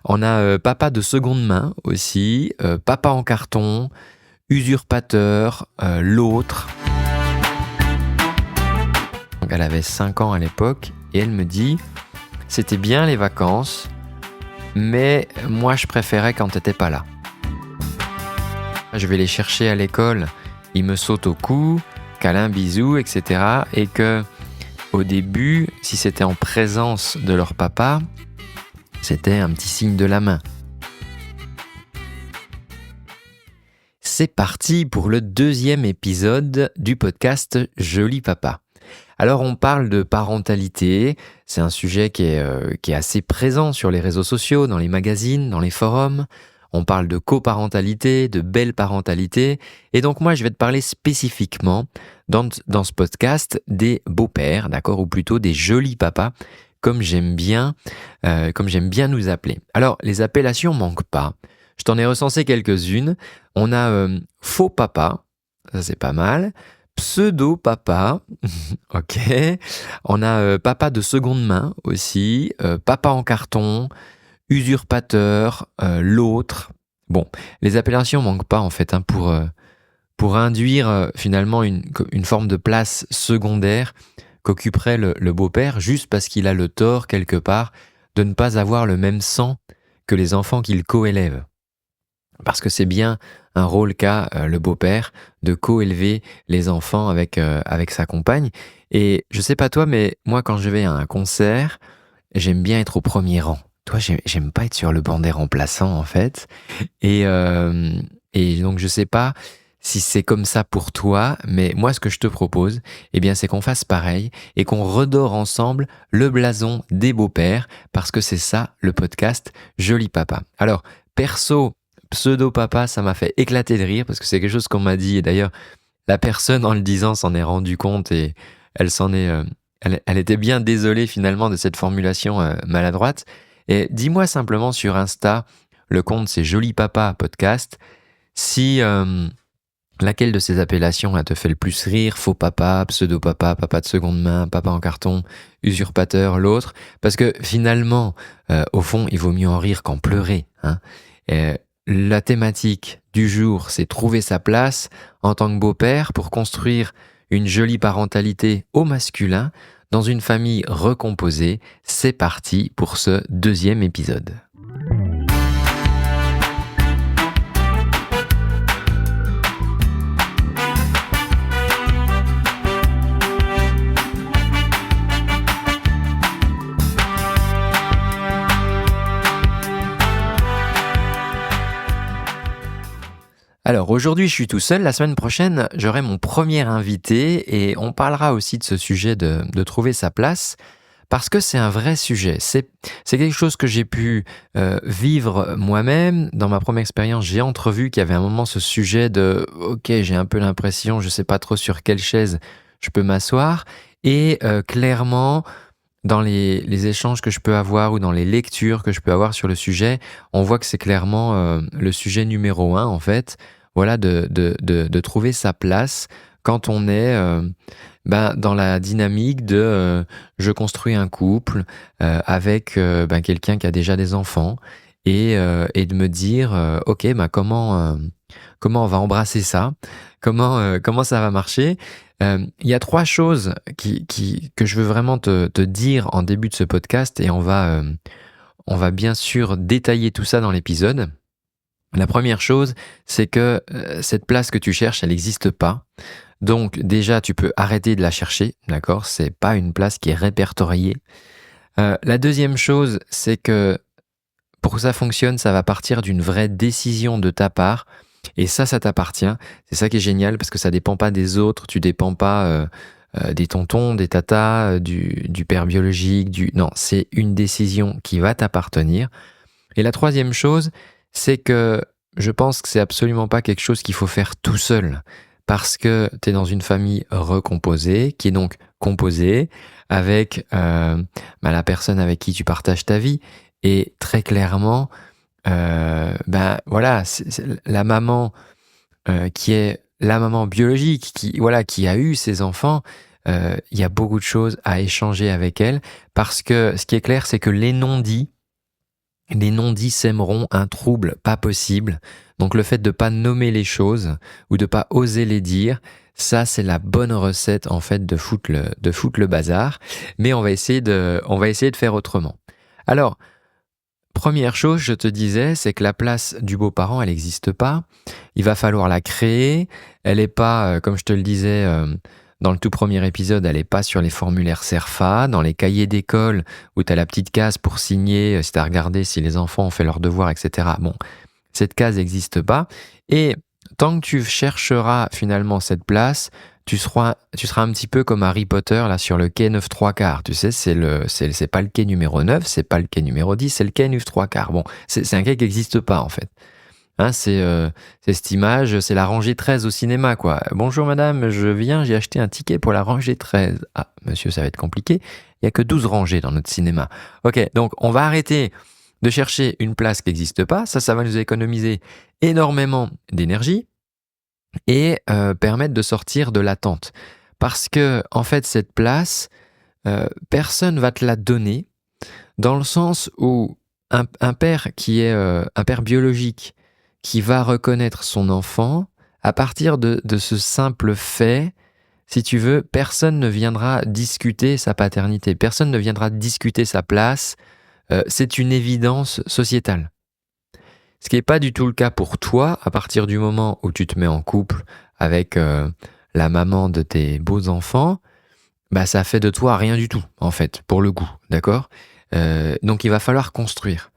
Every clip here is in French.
On a papa de seconde main aussi, papa en carton, usurpateur, l'autre. Donc elle avait 5 ans à l'époque et elle me dit « C'était bien les vacances, mais moi je préférais quand t'étais pas là. Je vais les chercher à l'école, ils me sautent au cou, câlin, bisous, etc. Et que au début, si c'était en présence de leur papa, c'était un petit signe de la main. » C'est parti pour le 2e épisode du podcast Joli Papa. Alors on parle de parentalité, c'est un sujet qui est assez présent sur les réseaux sociaux, dans les magazines, dans les forums. On parle de coparentalité, de belle parentalité. Et donc moi je vais te parler spécifiquement dans ce podcast des beaux-pères, d'accord, ou plutôt des jolis papas, comme j'aime bien nous appeler. Alors les appellations manquent pas. Je t'en ai recensé quelques-unes. On a faux papa, ça c'est pas mal. Pseudo-papa, ok. On a papa de seconde main aussi, papa en carton, usurpateur, l'autre. Bon, les appellations manquent pas en fait pour induire finalement une forme de place secondaire qu'occuperait le beau-père juste parce qu'il a le tort quelque part de ne pas avoir le même sang que les enfants qu'il coélève. Parce que c'est bien un rôle qu'a le beau-père de coélever les enfants avec sa compagne. Et je sais pas toi, mais moi quand je vais à un concert, j'aime bien être au premier rang. Toi, j'aime pas être sur le banc des remplaçants en fait. Et donc je sais pas si c'est comme ça pour toi, mais moi ce que je te propose, eh bien c'est qu'on fasse pareil et qu'on redore ensemble le blason des beaux-pères, parce que c'est ça le podcast Joli Papa. Alors perso, pseudo-papa, ça m'a fait éclater de rire parce que c'est quelque chose qu'on m'a dit, et d'ailleurs la personne en le disant s'en est rendue compte et elle était bien désolée finalement de cette formulation maladroite. Et dis-moi simplement sur Insta, le compte c'est Joli Papa Podcast, si laquelle de ces appellations te fait le plus rire, faux papa, pseudo-papa, papa de seconde main, papa en carton, usurpateur, l'autre, parce que finalement, au fond, il vaut mieux en rire qu'en pleurer, hein. La thématique du jour, c'est trouver sa place en tant que beau-père pour construire une jolie parentalité au masculin dans une famille recomposée. C'est parti pour ce 2e épisode. Alors aujourd'hui je suis tout seul, la semaine prochaine j'aurai mon premier invité et on parlera aussi de ce sujet de trouver sa place, parce que c'est un vrai sujet. C'est quelque chose que j'ai pu vivre moi-même. Dans ma première expérience, j'ai entrevu qu'il y avait un moment ce sujet de « ok, j'ai un peu l'impression, je sais pas trop sur quelle chaise je peux m'asseoir » et clairement, dans les échanges que je peux avoir ou dans les lectures que je peux avoir sur le sujet, on voit que c'est clairement le sujet numéro 1 en fait. Voilà, de trouver sa place quand on est dans la dynamique de je construis un couple avec quelqu'un qui a déjà des enfants et de me dire ok, comment on va embrasser ça, comment ça va marcher. Il y a 3 choses que je veux vraiment te dire en début de ce podcast, et on va bien sûr détailler tout ça dans l'épisode. La première chose, c'est que cette place que tu cherches, elle n'existe pas. Donc déjà, tu peux arrêter de la chercher, d'accord ? C'est pas une place qui est répertoriée. La deuxième chose, c'est que pour que ça fonctionne, ça va partir d'une vraie décision de ta part. Et ça t'appartient. C'est ça qui est génial, parce que ça dépend pas des autres. Tu dépends pas des tontons, des tatas, du père biologique. Non, c'est une décision qui va t'appartenir. Et la troisième chose, c'est que je pense que c'est absolument pas quelque chose qu'il faut faire tout seul, parce que tu es dans une famille recomposée, qui est donc composée avec la personne avec qui tu partages ta vie. Et très clairement, voilà, c'est la maman qui est la maman biologique, qui a eu ses enfants. Il y a beaucoup de choses à échanger avec elle, parce que ce qui est clair, c'est que les non-dits Les non-dits sèmeront un trouble pas possible. Donc le fait de ne pas nommer les choses ou de ne pas oser les dire, ça c'est la bonne recette en fait de foutre le bazar. Mais on va essayer de faire autrement. Alors, première chose, je te disais, c'est que la place du beau-parent, elle n'existe pas. Il va falloir la créer. Elle n'est pas, comme je te le disais dans le tout premier épisode, elle n'est pas sur les formulaires CERFA, dans les cahiers d'école où tu as la petite case pour signer, si tu as regardé si les enfants ont fait leurs devoirs, etc. Bon, cette case n'existe pas. Et tant que tu chercheras finalement cette place, tu seras un petit peu comme Harry Potter là sur le quai 9 3 quarts. Tu sais, c'est pas le quai numéro 9, c'est pas le quai numéro 10, c'est le quai 9 3 quarts. Bon, c'est un quai qui n'existe pas en fait. Hein, c'est cette image, c'est la rangée 13 au cinéma, quoi. Bonjour madame, je viens, j'ai acheté un ticket pour la rangée 13. Ah, monsieur, ça va être compliqué. Il n'y a que 12 rangées dans notre cinéma. Ok, donc on va arrêter de chercher une place qui n'existe pas. Ça va nous économiser énormément d'énergie et permettre de sortir de l'attente. Parce que, en fait, cette place, personne va te la donner dans le sens où un père qui est un père biologique qui va reconnaître son enfant, à partir de ce simple fait, si tu veux, personne ne viendra discuter sa paternité, personne ne viendra discuter sa place, c'est une évidence sociétale. Ce qui n'est pas du tout le cas pour toi, à partir du moment où tu te mets en couple avec la maman de tes beaux enfants, bah ça fait de toi rien du tout, en fait, pour le coup, d'accord ? Donc il va falloir construire.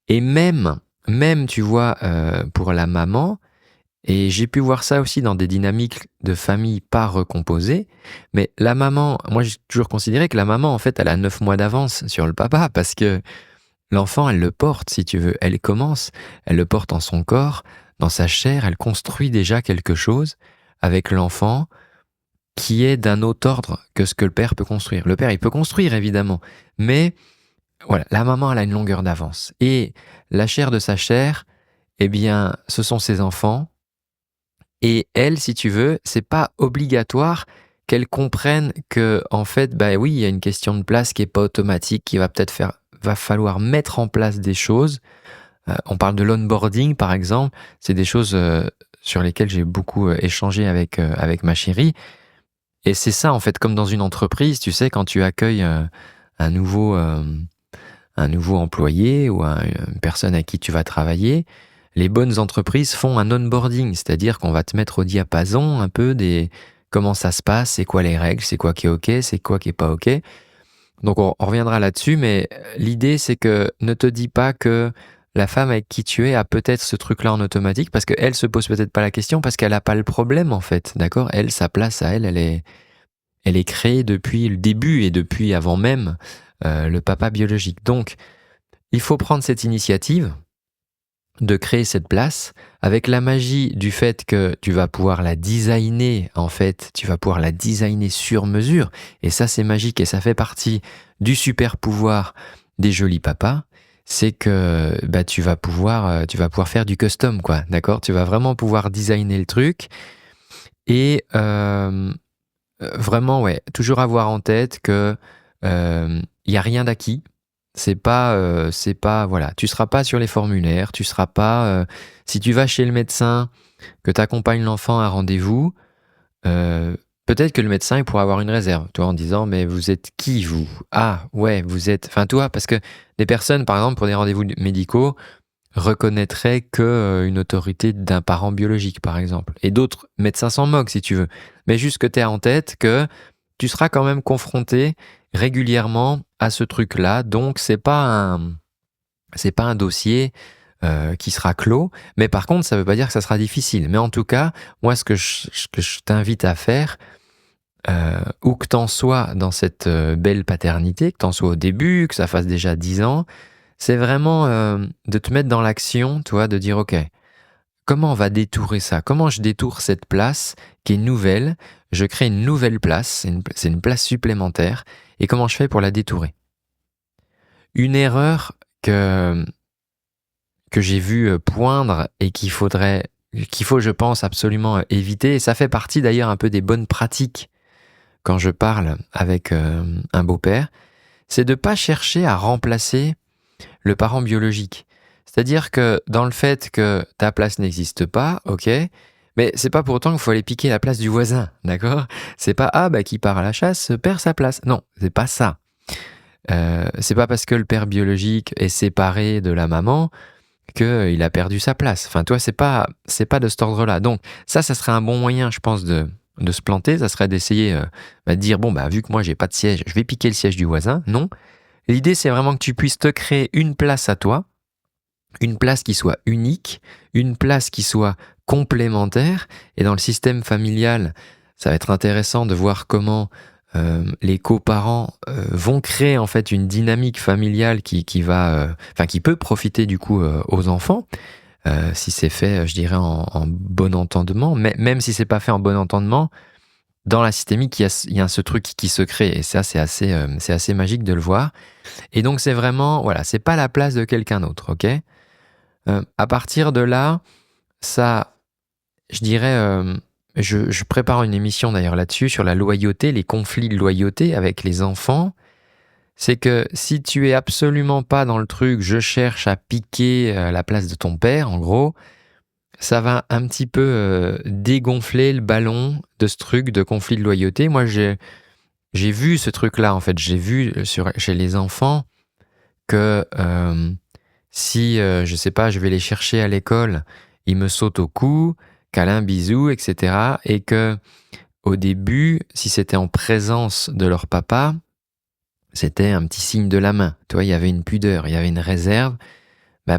Et même tu vois, pour la maman, et j'ai pu voir ça aussi dans des dynamiques de famille pas recomposées, mais la maman, moi j'ai toujours considéré que la maman, en fait, elle a 9 mois d'avance sur le papa, parce que l'enfant, elle le porte, si tu veux, elle le porte en son corps, dans sa chair, elle construit déjà quelque chose avec l'enfant qui est d'un autre ordre que ce que le père peut construire. Le père, il peut construire, évidemment, mais voilà, la maman, elle a une longueur d'avance. Et la chair de sa chair, eh bien, ce sont ses enfants. Et elle, si tu veux, c'est pas obligatoire qu'elle comprenne que, en fait, bah oui, il y a une question de place qui est pas automatique, qui va va falloir mettre en place des choses. On parle de l'onboarding, par exemple. C'est des choses sur lesquelles j'ai beaucoup échangé avec ma chérie. Et c'est ça, en fait, comme dans une entreprise, tu sais, quand tu accueilles un nouveau employé ou une personne à qui tu vas travailler, les bonnes entreprises font un onboarding, c'est-à-dire qu'on va te mettre au diapason un peu des comment ça se passe, c'est quoi les règles, c'est quoi qui est OK, c'est quoi qui est pas OK. Donc on reviendra là-dessus, mais l'idée c'est que ne te dis pas que la femme avec qui tu es a peut-être ce truc-là en automatique, parce qu'elle se pose peut-être pas la question, parce qu'elle n'a pas le problème en fait, d'accord ? Elle, sa place à elle est créée depuis le début et depuis avant même le papa biologique. Donc, il faut prendre cette initiative de créer cette place avec la magie du fait que tu vas pouvoir la designer, en fait, tu vas pouvoir la designer sur mesure. Et ça, c'est magique et ça fait partie du super pouvoir des jolis papas. C'est que bah, tu vas pouvoir faire du custom, quoi, d'accord ? Tu vas vraiment pouvoir designer le truc et vraiment, ouais, toujours avoir en tête que y a rien d'acquis. C'est pas, voilà, tu seras pas sur les formulaires, tu seras pas, si tu vas chez le médecin, que tu accompagnes l'enfant à un rendez-vous, peut-être que le médecin il pourra avoir une réserve, toi, en disant mais vous êtes qui vous ? Ah ouais, vous êtes, enfin toi, parce que des personnes, par exemple, pour des rendez-vous médicaux, reconnaîtraient que une autorité d'un parent biologique, par exemple, et d'autres médecins s'en moquent si tu veux, mais juste que tu aies en tête que tu seras quand même confronté régulièrement à ce truc-là, donc c'est pas un dossier qui sera clos, mais par contre ça veut pas dire que ça sera difficile. Mais en tout cas, moi ce que je t'invite à faire, où que t'en sois dans cette belle paternité, que t'en sois au début, que ça fasse déjà 10 ans, c'est vraiment de te mettre dans l'action, tu vois, de dire ok, comment on va détourer ça ? Comment je détourne cette place qui est nouvelle ? Je crée une nouvelle place, c'est une place supplémentaire. Et comment je fais pour la détourer ? Une erreur que j'ai vu poindre et qu'il faut, je pense, absolument éviter, et ça fait partie d'ailleurs un peu des bonnes pratiques quand je parle avec un beau-père, c'est de ne pas chercher à remplacer le parent biologique. C'est-à-dire que dans le fait que ta place n'existe pas, ok, mais c'est pas pour autant qu'il faut aller piquer la place du voisin, d'accord? C'est pas qui part à la chasse perd sa place. Non, c'est pas ça. C'est pas parce que le père biologique est séparé de la maman qu'il a perdu sa place. Enfin, toi, c'est pas de cet ordre-là. Donc, ça serait un bon moyen, je pense, de se planter. Ça serait d'essayer de dire, vu que moi, j'ai pas de siège, je vais piquer le siège du voisin. Non. L'idée, c'est vraiment que tu puisses te créer une place à toi, une place qui soit unique, une place qui soit complémentaire. Et dans le système familial, ça va être intéressant de voir comment les coparents vont créer en fait une dynamique familiale qui peut profiter du coup aux enfants si c'est fait, je dirais en bon entendement. Mais même si c'est pas fait en bon entendement, dans la systémique, il y a ce truc qui se crée et ça c'est assez magique de le voir. Et donc c'est vraiment c'est pas la place de quelqu'un d'autre, ok. À partir de là, ça, je dirais. Je prépare une émission d'ailleurs là-dessus, sur la loyauté, les conflits de loyauté avec les enfants. C'est que si tu es absolument pas dans le truc, je cherche à piquer la place de ton père, en gros, ça va un petit peu dégonfler le ballon de ce truc de conflit de loyauté. Moi, j'ai vu ce truc-là, en fait. J'ai vu chez les enfants que si, je sais pas, je vais les chercher à l'école, ils me sautent au cou, câlin, bisous, etc. Et que au début, si c'était en présence de leur papa, c'était un petit signe de la main. Tu vois, il y avait une pudeur, il y avait une réserve,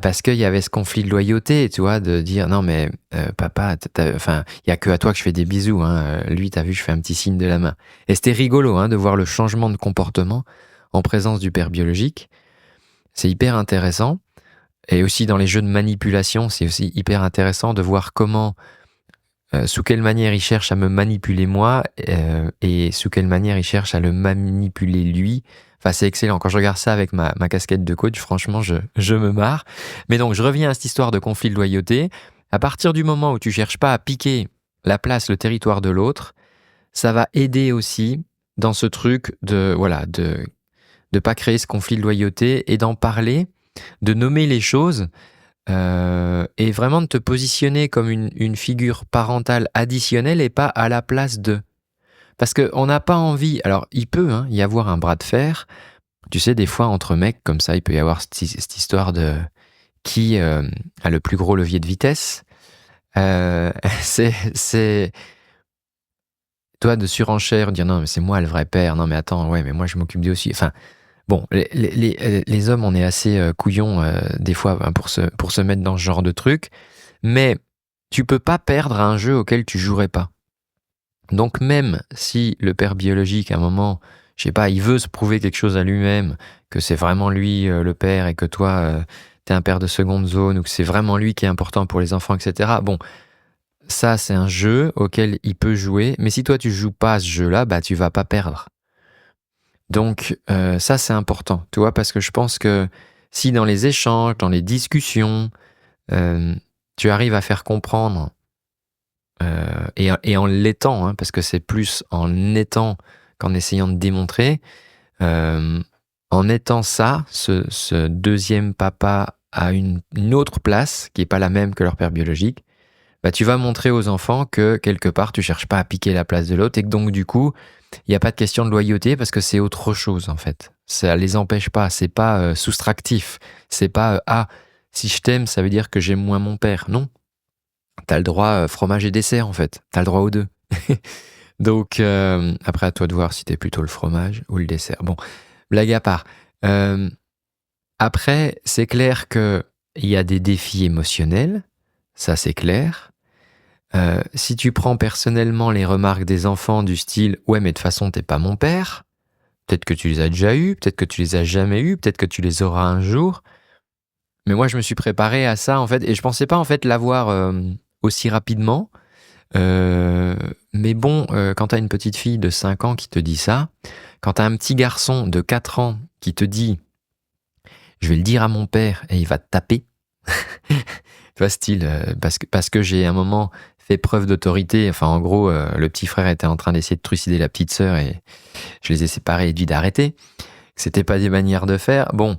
parce qu'il y avait ce conflit de loyauté, tu vois, de dire non mais papa, il y a que à toi que je fais des bisous. Lui, t'as vu, je fais un petit signe de la main. Et c'était rigolo de voir le changement de comportement en présence du père biologique. C'est hyper intéressant. Et aussi dans les jeux de manipulation, c'est aussi hyper intéressant de voir comment sous quelle manière il cherche à me manipuler moi et sous quelle manière il cherche à le manipuler lui. Enfin, c'est excellent. Quand je regarde ça avec ma casquette de coach, franchement, je me marre. Mais donc, je reviens à cette histoire de conflit de loyauté. À partir du moment où tu cherches pas à piquer la place, le territoire de l'autre, ça va aider aussi dans ce truc de pas créer ce conflit de loyauté et d'en parler, de nommer les choses. Et vraiment de te positionner comme une figure parentale additionnelle et pas à la place de. Parce qu'on n'a pas envie. Alors, il peut y avoir un bras de fer. Tu sais, des fois, entre mecs, comme ça, il peut y avoir cette histoire de qui a le plus gros levier de vitesse. C'est toi de surenchère, dire non, mais c'est moi le vrai père. Non, mais attends, ouais, mais moi, je m'occupe d'eux aussi. Enfin. Bon, les hommes, on est assez couillons des fois pour se mettre dans ce genre de truc, mais tu peux pas perdre à un jeu auquel tu jouerais pas. Donc même si le père biologique, à un moment, je sais pas, il veut se prouver quelque chose à lui-même, que c'est vraiment lui le père et que toi, t'es un père de seconde zone ou que c'est vraiment lui qui est important pour les enfants, etc. Bon, ça c'est un jeu auquel il peut jouer, mais si toi tu joues pas à ce jeu-là, tu vas pas perdre. Donc ça c'est important, tu vois, parce que je pense que si dans les échanges, dans les discussions, tu arrives à faire comprendre, et en l'étant, parce que c'est plus en étant qu'en essayant de démontrer, en étant ça, ce deuxième papa a une autre place qui n'est pas la même que leur père biologique, tu vas montrer aux enfants que quelque part tu cherches pas à piquer la place de l'autre et que donc du coup il n'y a pas de question de loyauté parce que c'est autre chose en fait. Ça les empêche pas, c'est pas soustractif, c'est pas si je t'aime ça veut dire que j'aime moins mon père. Non, t'as le droit fromage et dessert en fait, t'as le droit aux deux. Donc après à toi de voir si t'es plutôt le fromage ou le dessert. Bon, blague à part. Après c'est clair que il y a des défis émotionnels, ça c'est clair. Si tu prends personnellement les remarques des enfants du style « Ouais, mais de toute façon, t'es pas mon père », peut-être que tu les as déjà eues, peut-être que tu les as jamais eues, peut-être que tu les auras un jour. Mais moi, je me suis préparé à ça, en fait, et je pensais pas, en fait, l'avoir aussi rapidement. Mais bon, quand t'as une petite fille de 5 ans qui te dit ça, quand t'as un petit garçon de 4 ans qui te dit « Je vais le dire à mon père et il va te taper », tu vois, style, parce que j'ai à un moment fait preuve d'autorité. Enfin, en gros, le petit frère était en train d'essayer de trucider la petite sœur et je les ai séparés et dit d'arrêter. C'était pas des manières de faire. Bon,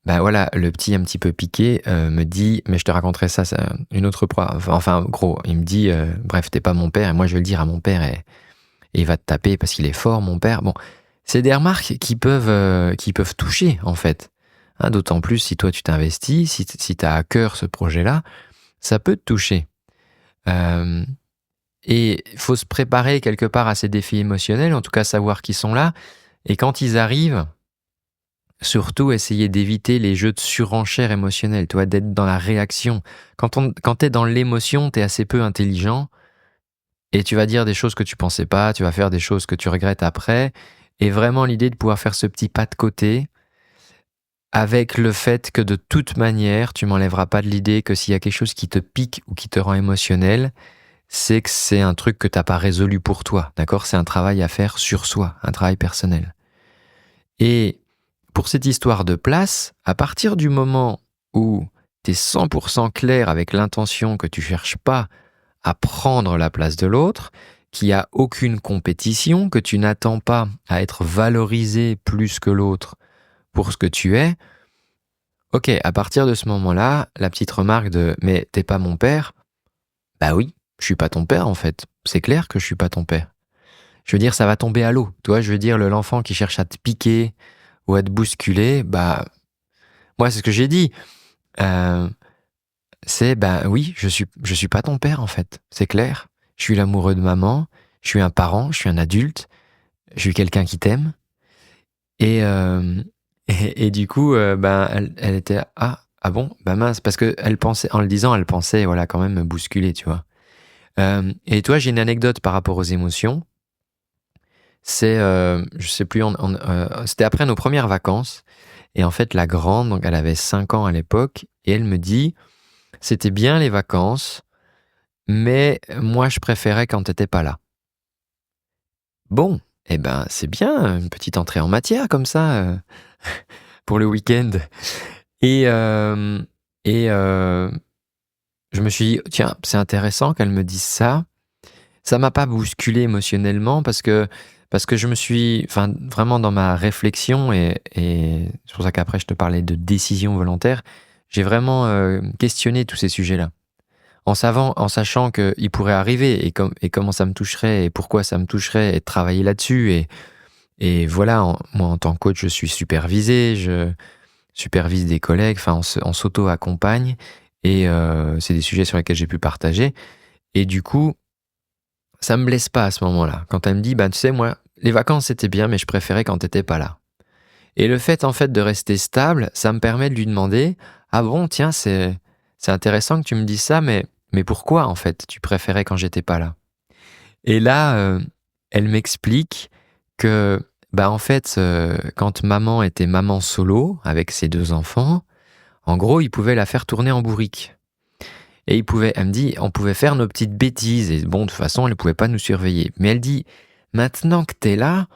Ben voilà, le petit un petit peu piqué me dit, mais je te raconterai ça une autre fois. Enfin, gros, il me dit, bref, t'es pas mon père, et moi je vais le dire à mon père, et il va te taper parce qu'il est fort, mon père. Bon, c'est des remarques qui peuvent toucher, en fait. Hein, d'autant plus si toi tu t'investis, si tu as à cœur ce projet-là, ça peut te toucher. Et il faut se préparer quelque part à ces défis émotionnels, en tout cas savoir qu'ils sont là. Et quand ils arrivent, surtout essayer d'éviter les jeux de surenchère émotionnelle, tu vois, d'être dans la réaction. Quand tu es dans l'émotion, tu es assez peu intelligent et tu vas dire des choses que tu pensais pas, tu vas faire des choses que tu regrettes après. Et vraiment l'idée de pouvoir faire ce petit pas de côté avec le fait que de toute manière, tu m'enlèveras pas de l'idée que s'il y a quelque chose qui te pique ou qui te rend émotionnel, c'est que c'est un truc que t'as pas résolu pour toi, d'accord ? C'est un travail à faire sur soi, un travail personnel. Et pour cette histoire de place, à partir du moment où t'es 100% clair avec l'intention que tu cherches pas à prendre la place de l'autre, qu'il n'y a aucune compétition, que tu n'attends pas à être valorisé plus que l'autre pour ce que tu es, ok, à partir de ce moment-là, la petite remarque de « mais t'es pas mon père », bah oui, je suis pas ton père en fait. C'est clair que je suis pas ton père. Je veux dire, ça va tomber à l'eau. Tu vois, je veux dire, l'enfant qui cherche à te piquer ou à te bousculer, bah, moi, c'est ce que j'ai dit. C'est, bah oui, je suis pas ton père en fait. C'est clair. Je suis l'amoureux de maman. Je suis un parent. Je suis un adulte. Je suis quelqu'un qui t'aime. Et du coup, ben, elle était ah bon, bah mince, parce que elle pensait, en le disant, elle pensait, voilà, quand même me bousculer, tu vois. Et toi, j'ai une anecdote par rapport aux émotions. C'est, je sais plus, c'était après nos premières vacances. Et en fait, la grande, donc elle avait 5 ans à l'époque, et elle me dit, c'était bien les vacances, mais moi, je préférais quand t'étais pas là. Bon, eh ben, c'est bien, une petite entrée en matière comme ça, pour le week-end. Et, je me suis dit, tiens, c'est intéressant qu'elle me dise ça. Ça m'a pas bousculé émotionnellement parce que je me suis, enfin, vraiment dans ma réflexion, et c'est pour ça qu'après je te parlais de décision volontaire, j'ai vraiment questionné tous ces sujets-là. En sachant qu'ils pourraient arriver et comment ça me toucherait et pourquoi ça me toucherait, et de travailler là-dessus. Et voilà, moi en tant que coach, je suis supervisé, je supervise des collègues, enfin on s'auto-accompagne, et c'est des sujets sur lesquels j'ai pu partager. Et du coup, ça me blesse pas à ce moment-là. Quand elle me dit, bah tu sais, moi, les vacances c'était bien, mais je préférais quand t'étais pas là. Et le fait en fait de rester stable, ça me permet de lui demander, ah bon, tiens, c'est intéressant que tu me dises ça, mais pourquoi en fait tu préférais quand j'étais pas là? Et là, elle m'explique que, bah en fait, quand maman était maman solo avec ses 2 enfants, en gros, il pouvait la faire tourner en bourrique. Et elle me dit, on pouvait faire nos petites bêtises. Et bon, de toute façon, elle ne pouvait pas nous surveiller. Mais elle dit, maintenant que t'es là,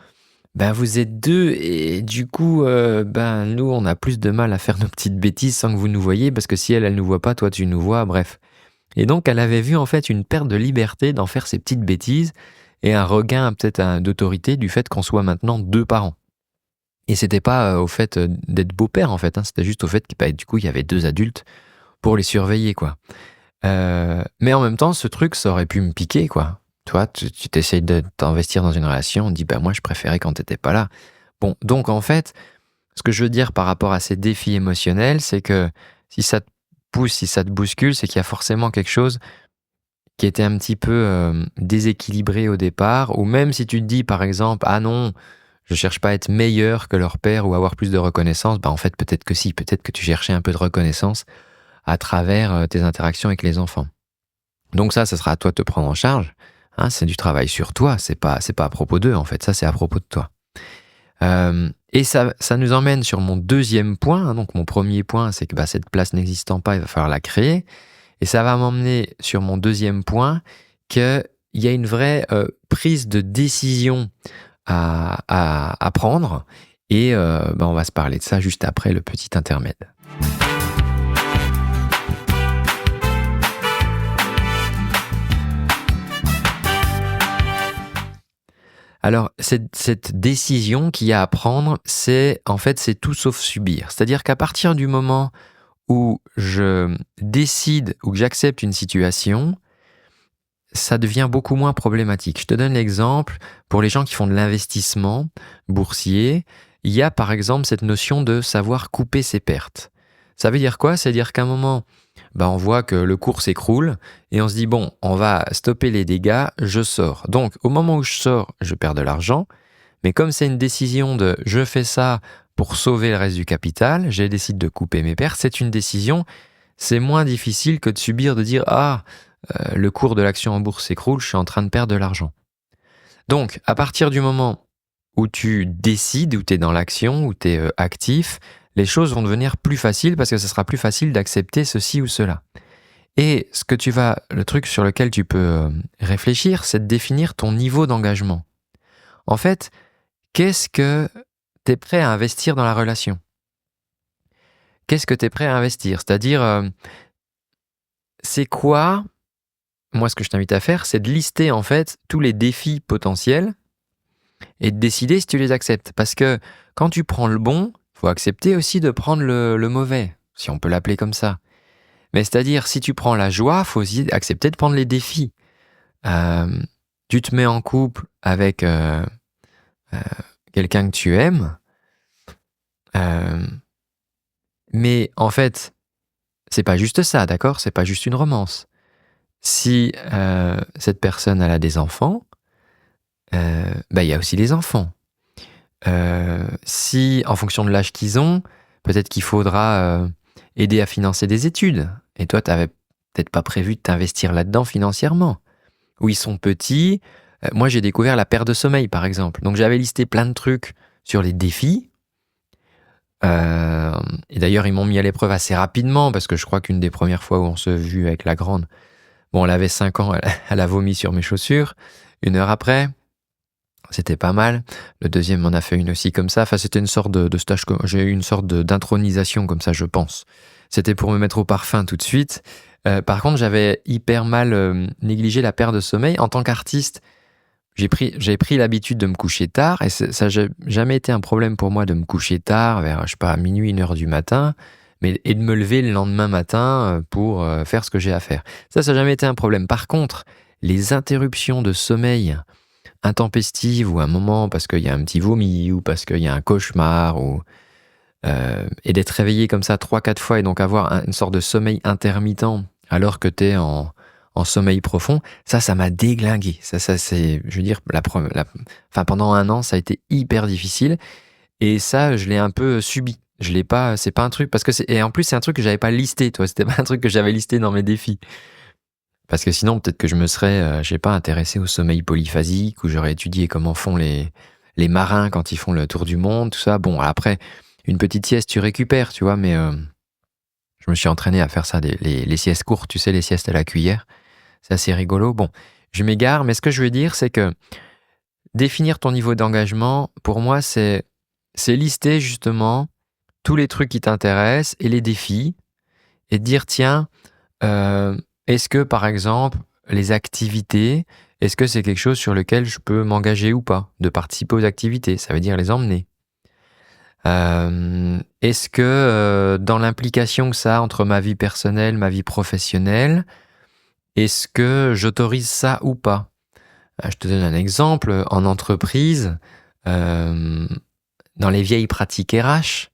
ben vous êtes 2 et du coup, ben nous, on a plus de mal à faire nos petites bêtises sans que vous nous voyiez, parce que si elle nous voit pas, toi tu nous vois, bref. Et donc, elle avait vu en fait une perte de liberté d'en faire ses petites bêtises et un regain peut-être d'autorité du fait qu'on soit maintenant 2 parents. Et c'était pas au fait d'être beau-père en fait, hein, c'était juste au fait que du coup, il y avait 2 adultes pour les surveiller, quoi. Mais en même temps, ce truc, ça aurait pu me piquer, quoi. Tu vois, tu t'essayes de t'investir dans une relation, on te dit, bah moi, je préférais quand t'étais pas là. Bon, donc en fait, ce que je veux dire par rapport à ces défis émotionnels, c'est que si ça te pousse, si ça te bouscule, c'est qu'il y a forcément quelque chose qui était un petit peu déséquilibré au départ, ou même si tu te dis, par exemple, ah non, je cherche pas à être meilleur que leur père ou avoir plus de reconnaissance, bah en fait, peut-être que si, peut-être que tu cherchais un peu de reconnaissance à travers tes interactions avec les enfants. Donc ça sera à toi de te prendre en charge. Hein, c'est du travail sur toi, c'est pas à propos d'eux en fait, ça c'est à propos de toi. Et ça nous emmène sur mon deuxième point. Hein, donc mon premier point, c'est que cette place n'existant pas, il va falloir la créer. Et ça va m'emmener sur mon deuxième point, qu'il y a une vraie prise de décision à prendre. Et on va se parler de ça juste après le petit intermède. Alors, cette décision qu'il y a à prendre, c'est tout sauf subir. C'est-à-dire qu'à partir du moment où je décide ou que j'accepte une situation, ça devient beaucoup moins problématique. Je te donne l'exemple, pour les gens qui font de l'investissement boursier, il y a par exemple cette notion de savoir couper ses pertes. Ça veut dire quoi? C'est-à-dire qu'à un moment, on voit que le cours s'écroule et on se dit, bon, on va stopper les dégâts, je sors. Donc, au moment où je sors, je perds de l'argent, mais comme c'est une décision de je fais ça pour sauver le reste du capital, je décide de couper mes pertes, c'est une décision, c'est moins difficile que de subir, de dire, le cours de l'action en bourse s'écroule, je suis en train de perdre de l'argent. Donc, à partir du moment où tu décides, où tu es dans l'action, où tu es actif, les choses vont devenir plus faciles parce que ce sera plus facile d'accepter ceci ou cela. Et le truc sur lequel tu peux réfléchir, c'est de définir ton niveau d'engagement. En fait, qu'est-ce que tu es prêt à investir dans la relation? Qu'est-ce que tu es prêt à investir? C'est-à-dire, c'est quoi? Moi, ce que je t'invite à faire, c'est de lister en fait tous les défis potentiels et de décider si tu les acceptes. Parce que quand tu prends le bon, il faut accepter aussi de prendre le mauvais, si on peut l'appeler comme ça. Mais c'est-à-dire, si tu prends la joie, il faut aussi accepter de prendre les défis. Tu te mets en couple avec quelqu'un que tu aimes, mais en fait, c'est pas juste ça, d'accord? C'est pas juste une romance. Si cette personne elle a des enfants, il y a aussi les enfants. Si, en fonction de l'âge qu'ils ont, peut-être qu'il faudra aider à financer des études. Et toi, tu n'avais peut-être pas prévu de t'investir là-dedans financièrement. Ou ils sont petits. Moi, j'ai découvert la perte de sommeil, par exemple. Donc, j'avais listé plein de trucs sur les défis. Et d'ailleurs, ils m'ont mis à l'épreuve assez rapidement, parce que je crois qu'une des premières fois où on se vu avec la grande, elle avait 5 ans, elle a vomi sur mes chaussures. 1 heure après, c'était pas mal. Le deuxième m'en a fait une aussi comme ça. Enfin, c'était une sorte de stage. J'ai eu une sorte d'intronisation comme ça, je pense. C'était pour me mettre au parfum tout de suite. Par contre, j'avais hyper mal négligé la perte de sommeil. En tant qu'artiste, j'ai pris l'habitude de me coucher tard et ça n'a jamais été un problème pour moi de me coucher tard, vers, je sais pas, minuit, 1 heure du matin, et de me lever le lendemain matin pour faire ce que j'ai à faire. Ça n'a jamais été un problème. Par contre, les interruptions de sommeil intempestives ou un moment parce qu'il y a un petit vomi ou parce qu'il y a un cauchemar et d'être réveillé comme ça 3-4 fois et donc avoir une sorte de sommeil intermittent alors que tu es en sommeil profond, ça m'a déglingué. Ça c'est, je veux dire, pendant 1 an, ça a été hyper difficile et ça, je l'ai un peu subi. Je l'ai pas, c'est pas un truc, et en plus, c'est un truc que j'avais pas listé, toi, c'était pas un truc que j'avais listé dans mes défis. Parce que sinon, peut-être que je me serais, intéressé au sommeil polyphasique, ou j'aurais étudié comment font les marins quand ils font le tour du monde, tout ça. Bon, après, une petite sieste, tu récupères, tu vois, mais je me suis entraîné à faire ça, les siestes courtes, tu sais, les siestes à la cuillère. C'est assez rigolo. Bon, je m'égare, mais ce que je veux dire, c'est que définir ton niveau d'engagement, pour moi, c'est lister justement tous les trucs qui t'intéressent et les défis, et te dire, tiens, est-ce que, par exemple, les activités, est-ce que c'est quelque chose sur lequel je peux m'engager ou pas, de participer aux activités? Ça veut dire les emmener. Est-ce que dans l'implication que ça a entre ma vie personnelle, ma vie professionnelle, est-ce que j'autorise ça ou pas? Je te donne un exemple. En entreprise, dans les vieilles pratiques RH,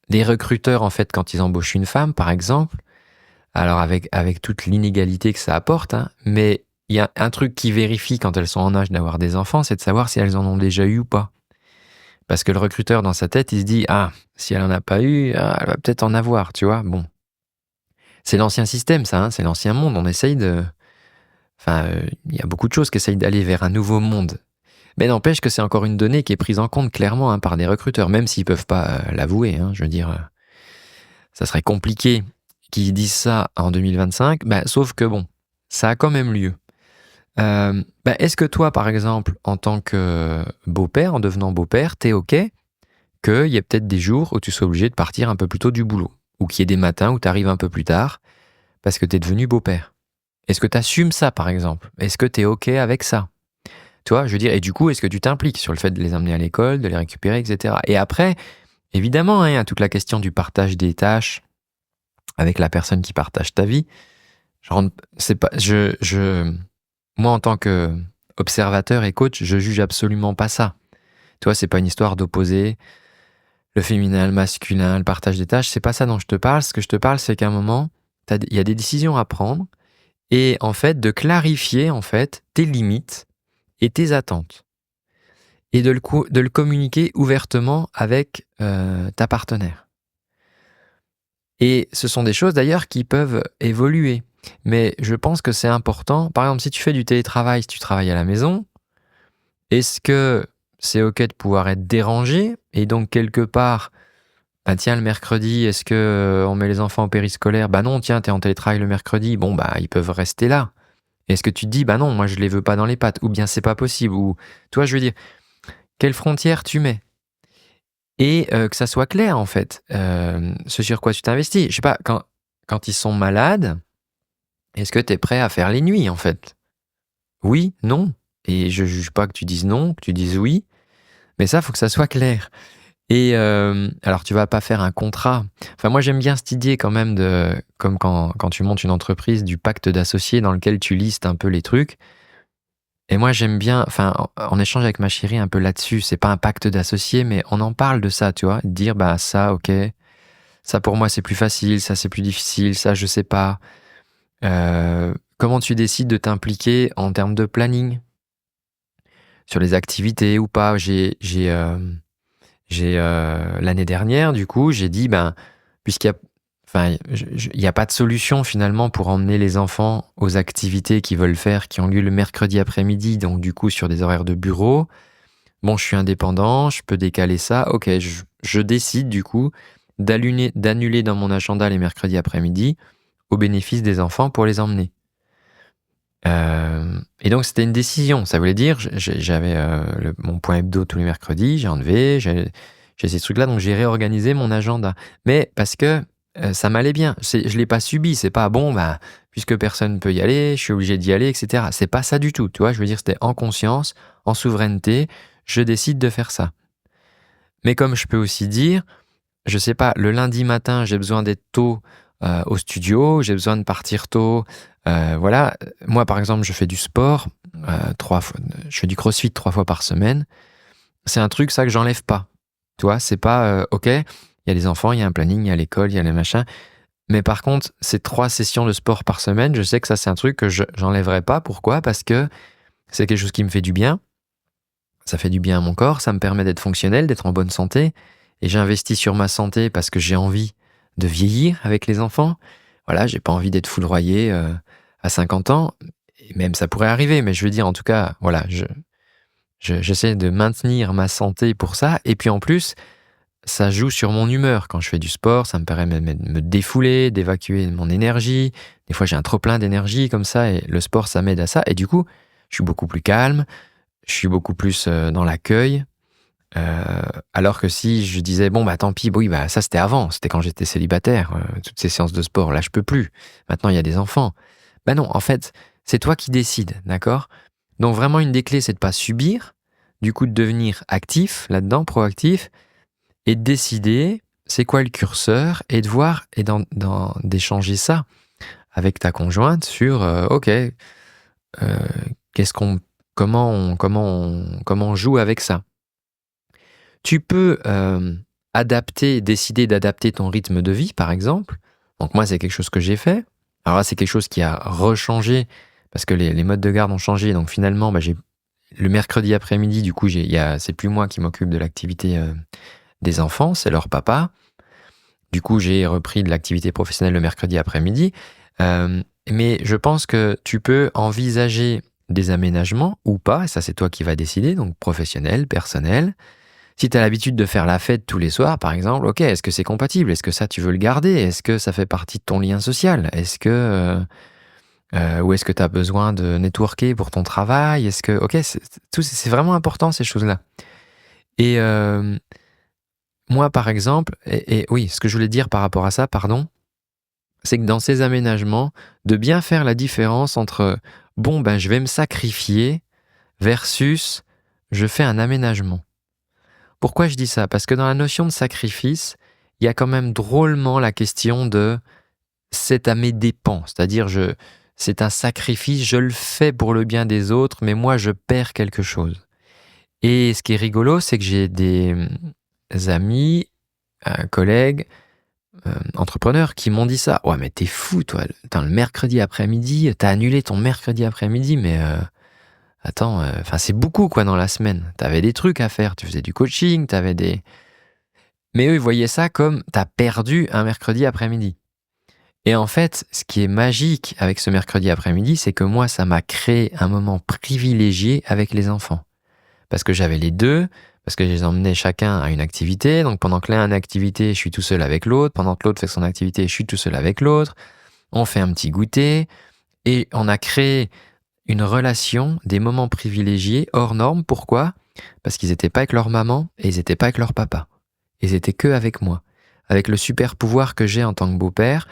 les recruteurs, en fait, quand ils embauchent une femme, par exemple, alors avec toute l'inégalité que ça apporte, mais il y a un truc qui vérifie quand elles sont en âge d'avoir des enfants, c'est de savoir si elles en ont déjà eu ou pas. Parce que le recruteur, dans sa tête, il se dit « Ah, si elle en a pas eu, elle va peut-être en avoir, tu vois ?» Bon. C'est l'ancien système, ça, c'est l'ancien monde. On essaye de... Enfin, il y a beaucoup de choses qui essayent d'aller vers un nouveau monde. Mais n'empêche que c'est encore une donnée qui est prise en compte clairement par des recruteurs, même s'ils peuvent pas l'avouer. Je veux dire, ça serait compliqué qu'ils disent ça en 2025, sauf que bon, ça a quand même lieu. Est-ce que toi, par exemple, en tant que beau-père, en devenant beau-père, t'es OK qu'il y ait peut-être des jours où tu sois obligé de partir un peu plus tôt du boulot, ou qu'il y ait des matins où tu arrives un peu plus tard parce que t'es devenu beau-père? Est-ce que tu assumes ça, par exemple? Est-ce que t'es OK avec ça? Tu vois, je veux dire, et du coup, est-ce que tu t'impliques sur le fait de les emmener à l'école, de les récupérer, etc. Et après, évidemment, hein, il y a toute la question du partage des tâches avec la personne qui partage ta vie. Moi, en tant que observateur et coach, je juge absolument pas ça. Tu vois, c'est pas une histoire d'opposer le féminin, le masculin, le partage des tâches. C'est pas ça dont je te parle. Ce que je te parle, c'est qu'à un moment, il y a des décisions à prendre et en fait, de clarifier en fait tes limites et tes attentes et de le communiquer ouvertement avec ta partenaire. Et ce sont des choses d'ailleurs qui peuvent évoluer. Mais je pense que c'est important. Par exemple, si tu fais du télétravail, si tu travailles à la maison, est-ce que c'est OK de pouvoir être dérangé? Et donc, quelque part, bah tiens, le mercredi, est-ce que on met les enfants au périscolaire? Bah non, tiens, t'es en télétravail le mercredi. Bon, bah, ils peuvent rester là. Est-ce que tu te dis, bah non, moi, je les veux pas dans les pattes? Ou bien, c'est pas possible? Ou, toi, je veux dire, quelle frontière tu mets? Et que ça soit clair, en fait, ce sur quoi tu t'investis. Je sais pas, quand ils sont malades, est-ce que tu es prêt à faire les nuits, en fait? Oui, non. Et je juge pas que tu dises non, que tu dises oui, mais ça, faut que ça soit clair. Et alors, tu vas pas faire un contrat. Enfin, moi, j'aime bien cette idée quand même comme quand tu montes une entreprise, du pacte d'associés dans lequel tu listes un peu les trucs. Et moi, j'aime bien, enfin, on échange avec ma chérie un peu là-dessus. C'est pas un pacte d'associés, mais on en parle de ça, tu vois. Dire, bah, ça, ok, ça pour moi, c'est plus facile, ça, c'est plus difficile, ça, je sais pas. Comment tu décides de t'impliquer en termes de planning sur les activités ou pas? L'année dernière, du coup, j'ai dit, ben, puisqu'il y a, enfin, il y a pas de solution finalement pour emmener les enfants aux activités qu'ils veulent faire, qui ont lieu le mercredi après-midi, donc du coup sur des horaires de bureau. Bon, je suis indépendant, je peux décaler ça. Ok, je décide du coup d'annuler dans mon agenda les mercredis après-midi au bénéfice des enfants pour les emmener. Et donc c'était une décision. Ça voulait dire, j'avais mon point hebdo tous les mercredis, j'ai enlevé, j'ai ces trucs-là, donc j'ai réorganisé mon agenda. Mais parce que ça m'allait bien. Je l'ai pas subi. C'est pas bon, bah, puisque personne ne peut y aller, je suis obligé d'y aller, etc. C'est pas ça du tout. Tu vois, je veux dire, c'était en conscience, en souveraineté. Je décide de faire ça. Mais comme je peux aussi dire, je sais pas, le lundi matin, j'ai besoin d'être tôt au studio, j'ai besoin de partir tôt. Voilà, moi par exemple, je fais du sport, je fais du crossfit 3 fois par semaine. C'est un truc, ça, que j'enlève pas. Tu vois, c'est pas, ok, il y a les enfants, il y a un planning, il y a l'école, il y a les machins. Mais par contre, ces 3 sessions de sport par semaine, je sais que ça, c'est un truc que j'enlèverai pas. Pourquoi? Parce que c'est quelque chose qui me fait du bien. Ça fait du bien à mon corps, ça me permet d'être fonctionnel, d'être en bonne santé. Et j'investis sur ma santé parce que j'ai envie de vieillir avec les enfants. Voilà, j'ai pas envie d'être foudroyé à 50 ans. Et même ça pourrait arriver, mais je veux dire, en tout cas, voilà, j'essaie de maintenir ma santé pour ça. Et puis en plus, ça joue sur mon humeur. Quand je fais du sport, ça me permet de me défouler, d'évacuer mon énergie. Des fois, j'ai un trop-plein d'énergie comme ça, et le sport, ça m'aide à ça. Et du coup, je suis beaucoup plus calme, je suis beaucoup plus dans l'accueil. Alors que si je disais, bon, bah tant pis, oui, bah ça c'était avant, c'était quand j'étais célibataire, toutes ces séances de sport, là je peux plus. Maintenant il y a des enfants. Bah non, en fait, c'est toi qui décides, d'accord? Donc vraiment, une des clés, c'est de pas subir, du coup de devenir actif là-dedans, proactif, et de décider c'est quoi le curseur, et de voir, et d'échanger ça avec ta conjointe sur, ok, comment on joue avec ça. Tu peux décider d'adapter ton rythme de vie, par exemple. Donc moi, c'est quelque chose que j'ai fait. Alors là, c'est quelque chose qui a rechangé parce que les modes de garde ont changé. Donc finalement, bah, le mercredi après-midi, du coup, c'est plus moi qui m'occupe de l'activité des enfants, c'est leur papa. Du coup, j'ai repris de l'activité professionnelle le mercredi après-midi. Mais je pense que tu peux envisager des aménagements ou pas, et ça c'est toi qui vas décider, donc professionnel, personnel. Si tu as l'habitude de faire la fête tous les soirs, par exemple, ok, est-ce que c'est compatible? Est-ce que ça, tu veux le garder? Est-ce que ça fait partie de ton lien social? Est-ce que ou est-ce que tu as besoin de networker pour ton travail? Est-ce que, ok, c'est vraiment important, ces choses-là. Et moi, par exemple, et oui, ce que je voulais dire par rapport à ça, pardon, c'est que dans ces aménagements, de bien faire la différence entre, bon, ben, je vais me sacrifier versus je fais un aménagement. Pourquoi je dis ça? Parce que dans la notion de sacrifice, il y a quand même drôlement la question de c'est à mes dépens, c'est-à-dire c'est un sacrifice, je le fais pour le bien des autres, mais moi je perds quelque chose. Et ce qui est rigolo, c'est que j'ai des amis, collègues, entrepreneurs qui m'ont dit ça. Ouais, mais t'es fou, toi. Le mercredi après-midi, t'as annulé ton mercredi après-midi, mais attends, c'est beaucoup quoi dans la semaine. T'avais des trucs à faire, tu faisais du coaching, t'avais des... Mais eux, ils voyaient ça comme t'as perdu un mercredi après-midi. Et en fait, ce qui est magique avec ce mercredi après-midi, c'est que moi, ça m'a créé un moment privilégié avec les enfants. Parce que j'avais les deux, parce que je les emmenais chacun à une activité. Donc pendant que l'un a une activité, je suis tout seul avec l'autre. Pendant que l'autre fait son activité, je suis tout seul avec l'autre. On fait un petit goûter et on a créé une relation, des moments privilégiés, hors normes. Pourquoi? Parce qu'ils n'étaient pas avec leur maman et ils n'étaient pas avec leur papa. Ils étaient que avec moi. Avec le super pouvoir que j'ai en tant que beau-père,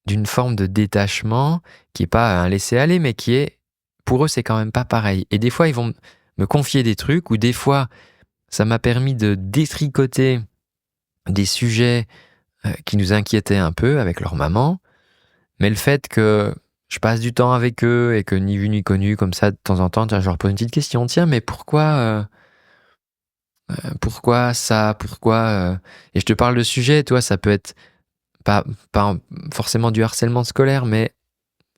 d'une forme de détachement qui n'est pas un laisser-aller, mais qui est, pour eux, c'est quand même pas pareil. Et des fois, ils vont me confier des trucs, ou des fois, ça m'a permis de détricoter des sujets qui nous inquiétaient un peu avec leur maman, mais le fait que je passe du temps avec eux et que ni vu ni connu, comme ça, de temps en temps, je leur pose une petite question. Tiens, mais pourquoi ça? Pourquoi Et je te parle de sujet, toi, ça peut être pas forcément du harcèlement scolaire, mais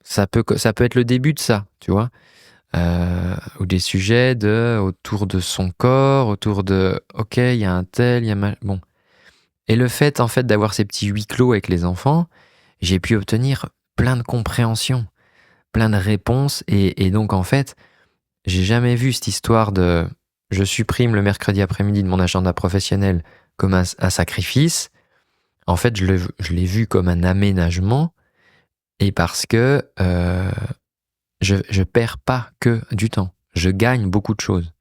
ça peut être le début de ça, tu vois. Ou des sujets autour de son corps, autour de ok, il y a un tel, il y a bon. Et le fait en fait d'avoir ces petits huis clos avec les enfants, j'ai pu obtenir plein de compréhension, plein de réponses, et donc en fait, j'ai jamais vu cette histoire de je supprime le mercredi après-midi de mon agenda professionnel comme un sacrifice. En fait, je l'ai vu comme un aménagement, et parce que je perds pas que du temps, je gagne beaucoup de choses.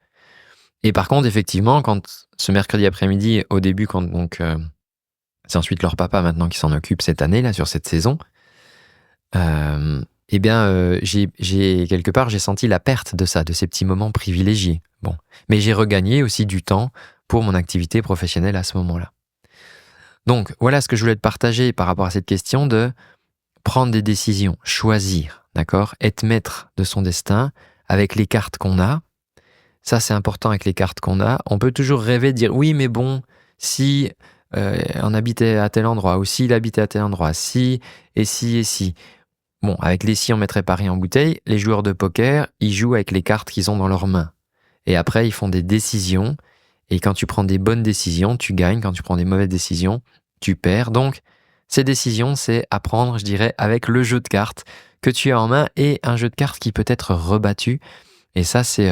Et par contre, effectivement, quand ce mercredi après-midi, au début, c'est ensuite leur papa maintenant qui s'en occupe cette année là sur cette saison, j'ai quelque part j'ai senti la perte de ça, de ces petits moments privilégiés. Bon, mais j'ai regagné aussi du temps pour mon activité professionnelle à ce moment-là. Donc voilà ce que je voulais te partager par rapport à cette question de prendre des décisions, choisir, d'accord, être maître de son destin avec les cartes qu'on a. Ça, c'est important avec les cartes qu'on a. On peut toujours rêver de dire oui, mais bon, si on habitait à tel endroit, ou s'il habitait à tel endroit, si, et si, et si. Bon, avec les si, on mettrait Paris en bouteille. Les joueurs de poker, ils jouent avec les cartes qu'ils ont dans leurs mains. Et après, ils font des décisions. Et quand tu prends des bonnes décisions, tu gagnes. Quand tu prends des mauvaises décisions, tu perds. Donc, ces décisions, c'est à prendre, je dirais, avec le jeu de cartes que tu as en main et un jeu de cartes qui peut être rebattu. Et ça, c'est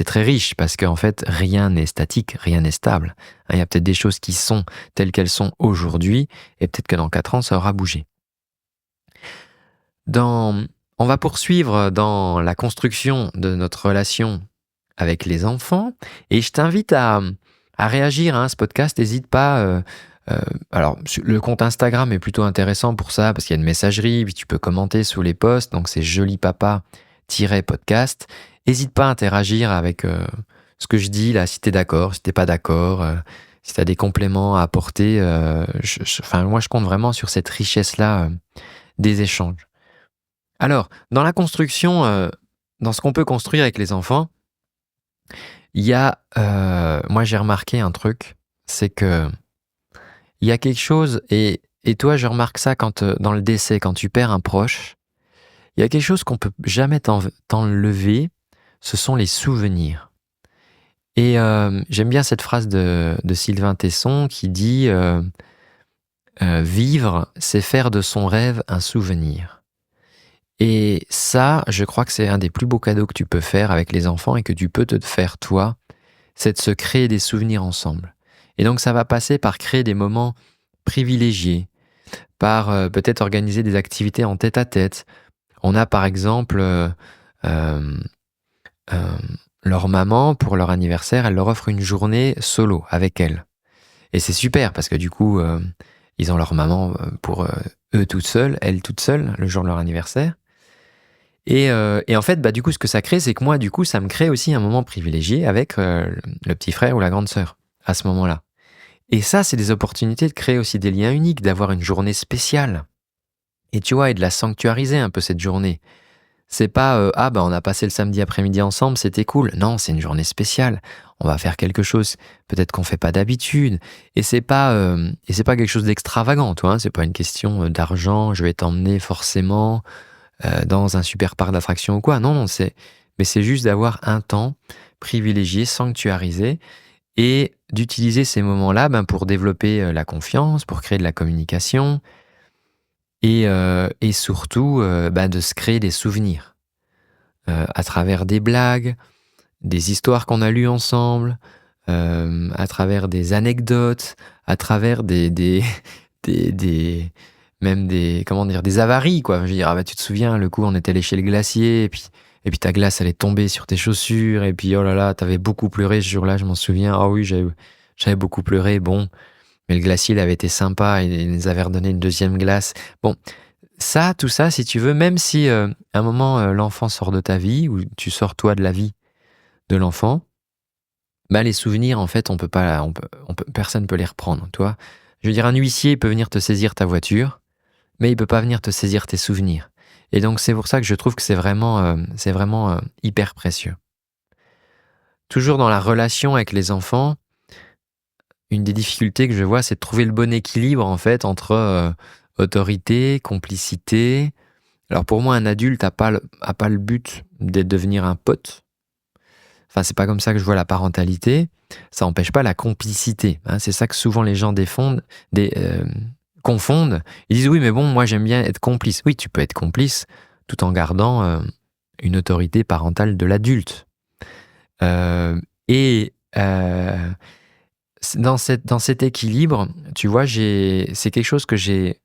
très riche parce qu'en fait, rien n'est statique, rien n'est stable. Il y a peut-être des choses qui sont telles qu'elles sont aujourd'hui et peut-être que dans 4 ans, ça aura bougé. On va poursuivre dans la construction de notre relation avec les enfants et je t'invite à réagir à ce podcast. N'hésite pas. Alors, le compte Instagram est plutôt intéressant pour ça parce qu'il y a une messagerie, puis tu peux commenter sous les posts. Donc, c'est jolipapa-podcast. N'hésite pas à interagir avec ce que je dis là, si tu es d'accord, si tu n'es pas d'accord, si tu as des compléments à apporter. Moi, je compte vraiment sur cette richesse-là des échanges. Alors, dans la construction, dans ce qu'on peut construire avec les enfants, il y a, moi j'ai remarqué un truc, c'est que il y a quelque chose, et toi je remarque ça quand dans le décès, quand tu perds un proche, il y a quelque chose qu'on peut jamais t'enlever, ce sont les souvenirs. Et j'aime bien cette phrase de Sylvain Tesson qui dit vivre, c'est faire de son rêve un souvenir. Et ça, je crois que c'est un des plus beaux cadeaux que tu peux faire avec les enfants et que tu peux te faire toi, c'est de se créer des souvenirs ensemble. Et donc ça va passer par créer des moments privilégiés, par peut-être organiser des activités en tête-à-tête. On a par exemple leur maman, pour leur anniversaire, elle leur offre une journée solo avec elle. Et c'est super parce que du coup, ils ont leur maman pour eux toutes seules, elle toute seule, le jour de leur anniversaire. Et en fait, du coup, ce que ça crée, c'est que moi, du coup, ça me crée aussi un moment privilégié avec le petit frère ou la grande sœur à ce moment-là. Et ça, c'est des opportunités de créer aussi des liens uniques, d'avoir une journée spéciale. Et tu vois, et de la sanctuariser un peu cette journée. C'est pas on a passé le samedi après-midi ensemble, c'était cool. Non, c'est une journée spéciale. On va faire quelque chose peut-être qu'on fait pas d'habitude. Et c'est pas quelque chose d'extravagant, toi. Hein, c'est pas une question d'argent. Je vais t'emmener forcément dans un super parc d'attractions ou quoi. Non, non, mais c'est juste d'avoir un temps privilégié, sanctuarisé, et d'utiliser ces moments-là pour développer la confiance, pour créer de la communication, et surtout de se créer des souvenirs à travers des blagues, des histoires qu'on a lues ensemble, à travers des anecdotes, à travers même des avaries, quoi. Je veux dire, tu te souviens, le coup, on était allé chez le glacier, et puis ta glace, elle est tombée sur tes chaussures, et puis oh là là, t'avais beaucoup pleuré ce jour-là, je m'en souviens. Ah oui, j'avais beaucoup pleuré, bon. Mais le glacier, il avait été sympa, il nous avait redonné une deuxième glace. Bon, tout ça, si tu veux, même si à un moment, l'enfant sort de ta vie, ou tu sors toi de la vie de l'enfant, les souvenirs, en fait, personne ne peut les reprendre, tu vois. Je veux dire, un huissier peut venir te saisir ta voiture, mais il peut pas venir te saisir tes souvenirs. Et donc, c'est pour ça que je trouve que c'est vraiment hyper précieux. Toujours dans la relation avec les enfants, une des difficultés que je vois, c'est de trouver le bon équilibre, en fait, entre autorité, complicité. Alors pour moi, un adulte n'a pas le but de devenir un pote. Enfin, c'est pas comme ça que je vois la parentalité. Ça n'empêche pas la complicité. Hein. C'est ça que souvent les gens confondent. Ils disent oui, mais bon, moi j'aime bien être complice. Oui, tu peux être complice tout en gardant une autorité parentale de l'adulte. Et dans cet équilibre, tu vois, c'est quelque chose que j'ai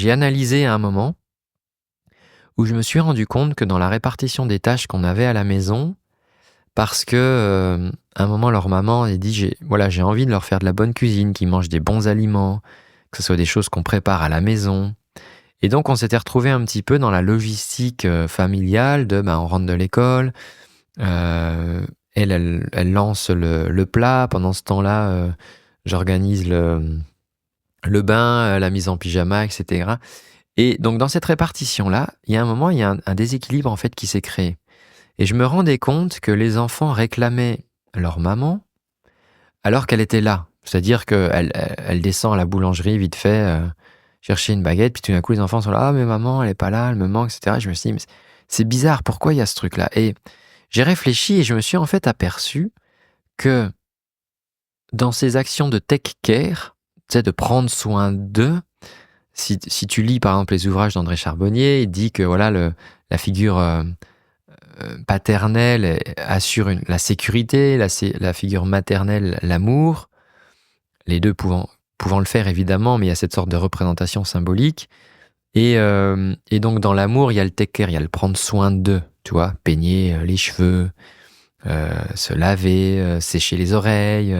analysé à un moment, où je me suis rendu compte que dans la répartition des tâches qu'on avait à la maison, parce que à un moment leur maman a dit j'ai envie de leur faire de la bonne cuisine, qu'ils mangent des bons aliments, que ce soit des choses qu'on prépare à la maison. Et donc on s'était retrouvé un petit peu dans la logistique familiale de on rentre de l'école, elle lance le plat, pendant ce temps-là j'organise le bain, la mise en pyjama, etc. Et donc dans cette répartition-là, il y a un moment, il y a un déséquilibre en fait qui s'est créé. Et je me rendais compte que les enfants réclamaient leur maman alors qu'elle était là. C'est-à-dire qu'elle descend à la boulangerie vite fait, chercher une baguette, puis tout d'un coup les enfants sont là, ah mais maman elle est pas là, elle me manque, etc. Je me suis dit, mais c'est bizarre, pourquoi il y a ce truc-là? Et j'ai réfléchi et je me suis en fait aperçu que dans ces actions de take care, tu sais, de prendre soin d'eux, si tu lis par exemple les ouvrages d'André Charbonnier, il dit que voilà la figure paternelle assure la sécurité, la figure maternelle l'amour, les deux pouvant le faire évidemment, mais il y a cette sorte de représentation symbolique. Et donc dans l'amour, il y a le take care, il y a le prendre soin d'eux, tu vois, peigner les cheveux, se laver, sécher les oreilles,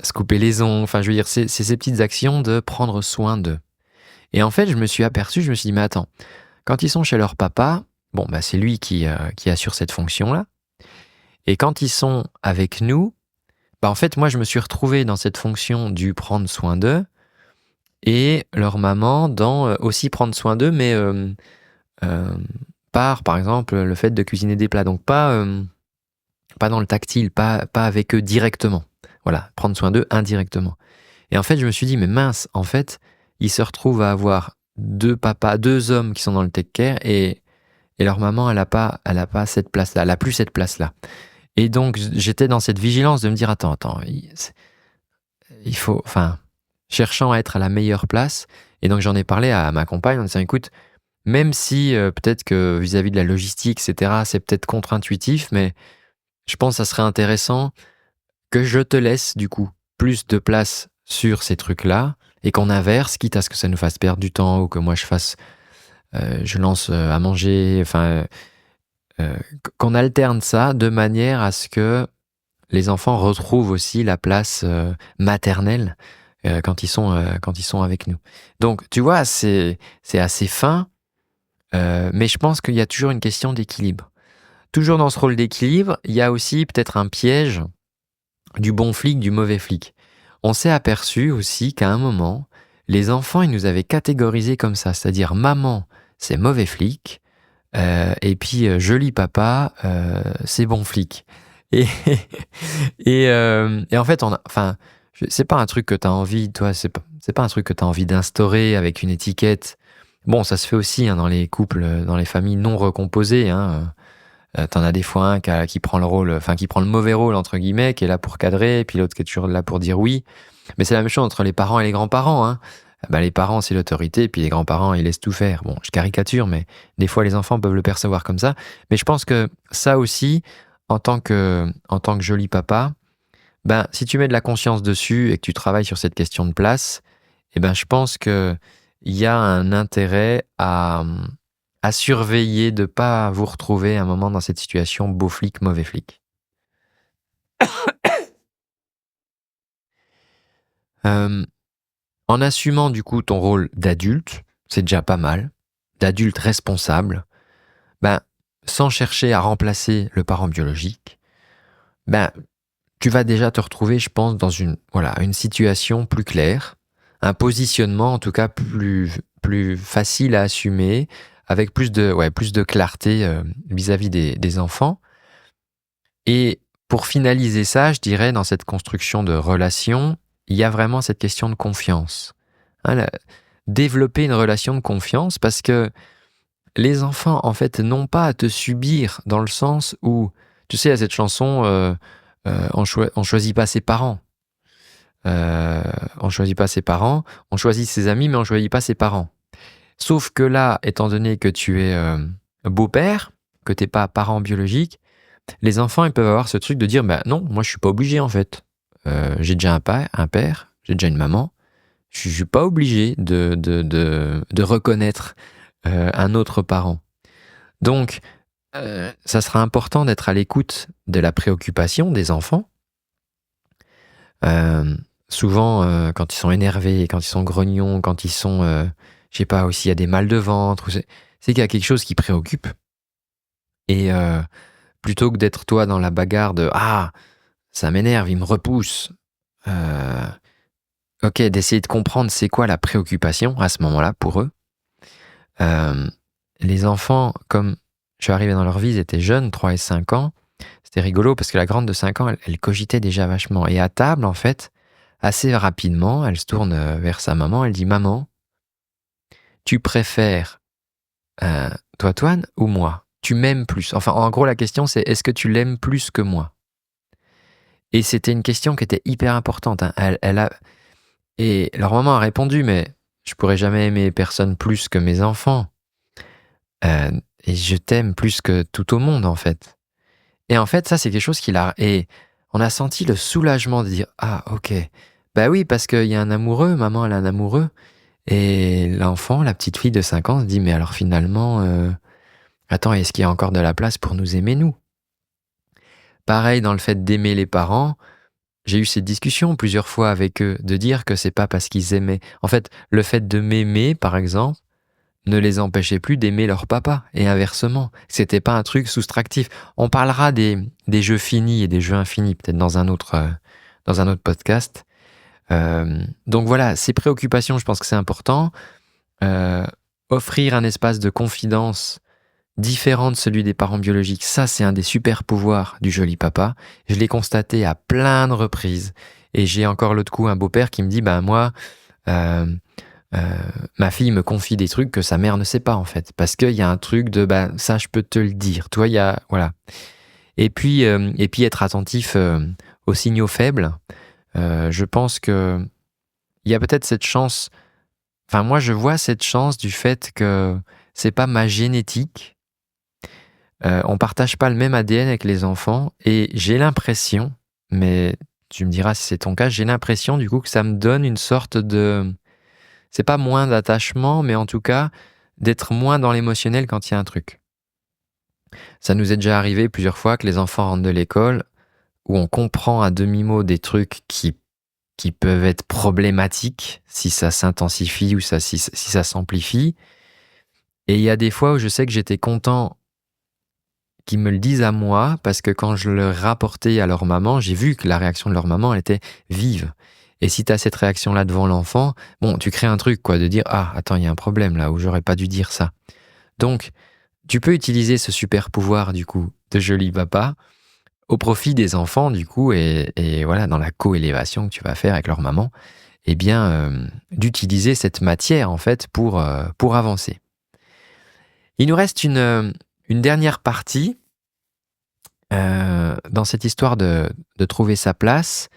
se couper les ongles, enfin je veux dire, c'est ces petites actions de prendre soin d'eux. Et en fait, je me suis dit, mais attends, quand ils sont chez leur papa, c'est lui qui assure cette fonction-là. Et quand ils sont avec nous, en fait, moi, je me suis retrouvé dans cette fonction du prendre soin d'eux, et leur maman dans aussi prendre soin d'eux, mais par exemple, le fait de cuisiner des plats. Donc pas dans le tactile, pas avec eux directement. Voilà, prendre soin d'eux indirectement. Et en fait, je me suis dit, mais mince, en fait, ils se retrouvent à avoir deux hommes qui sont dans le take care, et leur maman, elle a pas cette place-là, elle a plus cette place-là. Et donc, j'étais dans cette vigilance de me dire, attends, il faut, cherchant à être à la meilleure place. Et donc, j'en ai parlé à ma compagne en disant, écoute, même si peut-être que vis-à-vis de la logistique, etc., c'est peut-être contre-intuitif, mais je pense que ça serait intéressant que je te laisse, du coup, plus de place sur ces trucs-là, et qu'on inverse, quitte à ce que ça nous fasse perdre du temps, ou que moi je lance à manger, qu'on alterne ça de manière à ce que les enfants retrouvent aussi la place maternelle quand ils sont avec nous. Donc, tu vois, c'est assez fin, Mais je pense qu'il y a toujours une question d'équilibre. Toujours dans ce rôle d'équilibre, il y a aussi peut-être un piège du bon flic, du mauvais flic. On s'est aperçu aussi qu'à un moment, les enfants, ils nous avaient catégorisés comme ça, c'est-à-dire maman, c'est mauvais flic, et puis joli papa, c'est bon flic. Et, et en fait, c'est pas un truc que tu as envie, toi, c'est pas un truc que tu as envie d'instaurer avec une étiquette. Bon, ça se fait aussi dans les couples, dans les familles non recomposées. T'en as des fois un qui prend le rôle, qui prend le mauvais rôle entre guillemets, qui est là pour cadrer, et puis l'autre qui est toujours là pour dire oui. Mais c'est la même chose entre les parents et les grands-parents. Les parents c'est l'autorité, et puis les grands-parents ils laissent tout faire. Bon, je caricature, mais des fois les enfants peuvent le percevoir comme ça. Mais je pense que ça aussi, en tant que joli papa, si tu mets de la conscience dessus et que tu travailles sur cette question de place, je pense que il y a un intérêt à surveiller de ne pas vous retrouver à un moment dans cette situation beau flic, mauvais flic. En assumant du coup ton rôle d'adulte, c'est déjà pas mal, d'adulte responsable, sans chercher à remplacer le parent biologique, tu vas déjà te retrouver, je pense, dans une situation plus claire, un positionnement en tout cas plus facile à assumer, avec plus de clarté vis-à-vis des enfants. Et pour finaliser ça, je dirais, dans cette construction de relation, il y a vraiment cette question de confiance. Développer une relation de confiance, parce que les enfants, en fait, n'ont pas à te subir, dans le sens où, tu sais, il y a cette chanson on choisit pas ses parents. On choisit pas ses parents, on choisit ses amis, mais on choisit pas ses parents. Sauf que là, étant donné que tu es beau-père, que t'es pas parent biologique, les enfants, ils peuvent avoir ce truc de dire, non, moi je suis pas obligé en fait. J'ai déjà un père, j'ai déjà une maman, je suis pas obligé de reconnaître un autre parent. Donc, ça sera important d'être à l'écoute de la préoccupation des enfants. Souvent, quand ils sont énervés, quand ils sont grognons, quand ils sont, je sais pas, aussi il y a des mal de ventre, c'est qu'il y a quelque chose qui préoccupe. Et plutôt que d'être toi dans la bagarre de « Ah, ça m'énerve, il me repousse », ok, d'essayer de comprendre c'est quoi la préoccupation à ce moment-là pour eux. Les enfants, comme je suis arrivé dans leur vie, ils étaient jeunes, 3 et 5 ans. C'était rigolo parce que la grande de 5 ans, elle cogitait déjà vachement. Et à table, en fait, assez rapidement, elle se tourne vers sa maman, elle dit « Maman, tu préfères toi, Toine, ou moi ? Tu m'aimes plus ?» Enfin, en gros, la question, c'est « Est-ce que tu l'aimes plus que moi ?» Et c'était une question qui était hyper importante. Et leur maman a répondu « Mais je pourrais jamais aimer personne plus que mes enfants. Et je t'aime plus que tout au monde, en fait. » Et en fait, ça, c'est quelque chose Et on a senti le soulagement de dire « Ah, ok. Oui, parce qu'il y a un amoureux, maman, elle a un amoureux. » Et l'enfant, la petite fille de 5 ans, se dit « Mais alors finalement, attends, est-ce qu'il y a encore de la place pour nous aimer, nous ?» Pareil, dans le fait d'aimer les parents, j'ai eu cette discussion plusieurs fois avec eux, de dire que c'est pas parce qu'ils aimaient. En fait, le fait de m'aimer, par exemple, ne les empêchait plus d'aimer leur papa, et inversement. C'était pas un truc soustractif. On parlera des jeux finis et des jeux infinis, peut-être dans un autre podcast. Donc voilà, ces préoccupations, je pense que c'est important. Offrir un espace de confidence différent de celui des parents biologiques, ça c'est un des super pouvoirs du joli papa. Je l'ai constaté à plein de reprises. Et j'ai encore l'autre coup un beau-père qui me dit, moi, ma fille me confie des trucs que sa mère ne sait pas en fait. Parce qu'il y a un truc de, ça je peux te le dire. Toi, il y a, voilà. Et puis être attentif aux signaux faibles. Je pense que il y a peut-être cette chance, moi je vois cette chance du fait que c'est pas ma génétique. On partage pas le même ADN avec les enfants, et j'ai l'impression, mais tu me diras si c'est ton cas, j'ai l'impression du coup que ça me donne une sorte de, c'est pas moins d'attachement, mais en tout cas d'être moins dans l'émotionnel quand il y a un truc. Ça nous est déjà arrivé plusieurs fois que les enfants rentrent de l'école, où on comprend à demi-mot des trucs qui peuvent être problématiques si ça s'intensifie ou si ça s'amplifie. Et il y a des fois où je sais que j'étais content qu'ils me le disent à moi, parce que quand je le rapportais à leur maman, j'ai vu que la réaction de leur maman, elle était vive. Et si tu as cette réaction-là devant l'enfant, bon, tu crées un truc, quoi, de dire « Ah, attends, il y a un problème là, où j'aurais pas dû dire ça. » Donc, tu peux utiliser ce super pouvoir, du coup, de joli papa, au profit des enfants, du coup, et voilà, dans la co-élévation que tu vas faire avec leur maman, eh bien, d'utiliser cette matière, en fait, pour avancer. Il nous reste une dernière partie dans cette histoire de trouver sa place.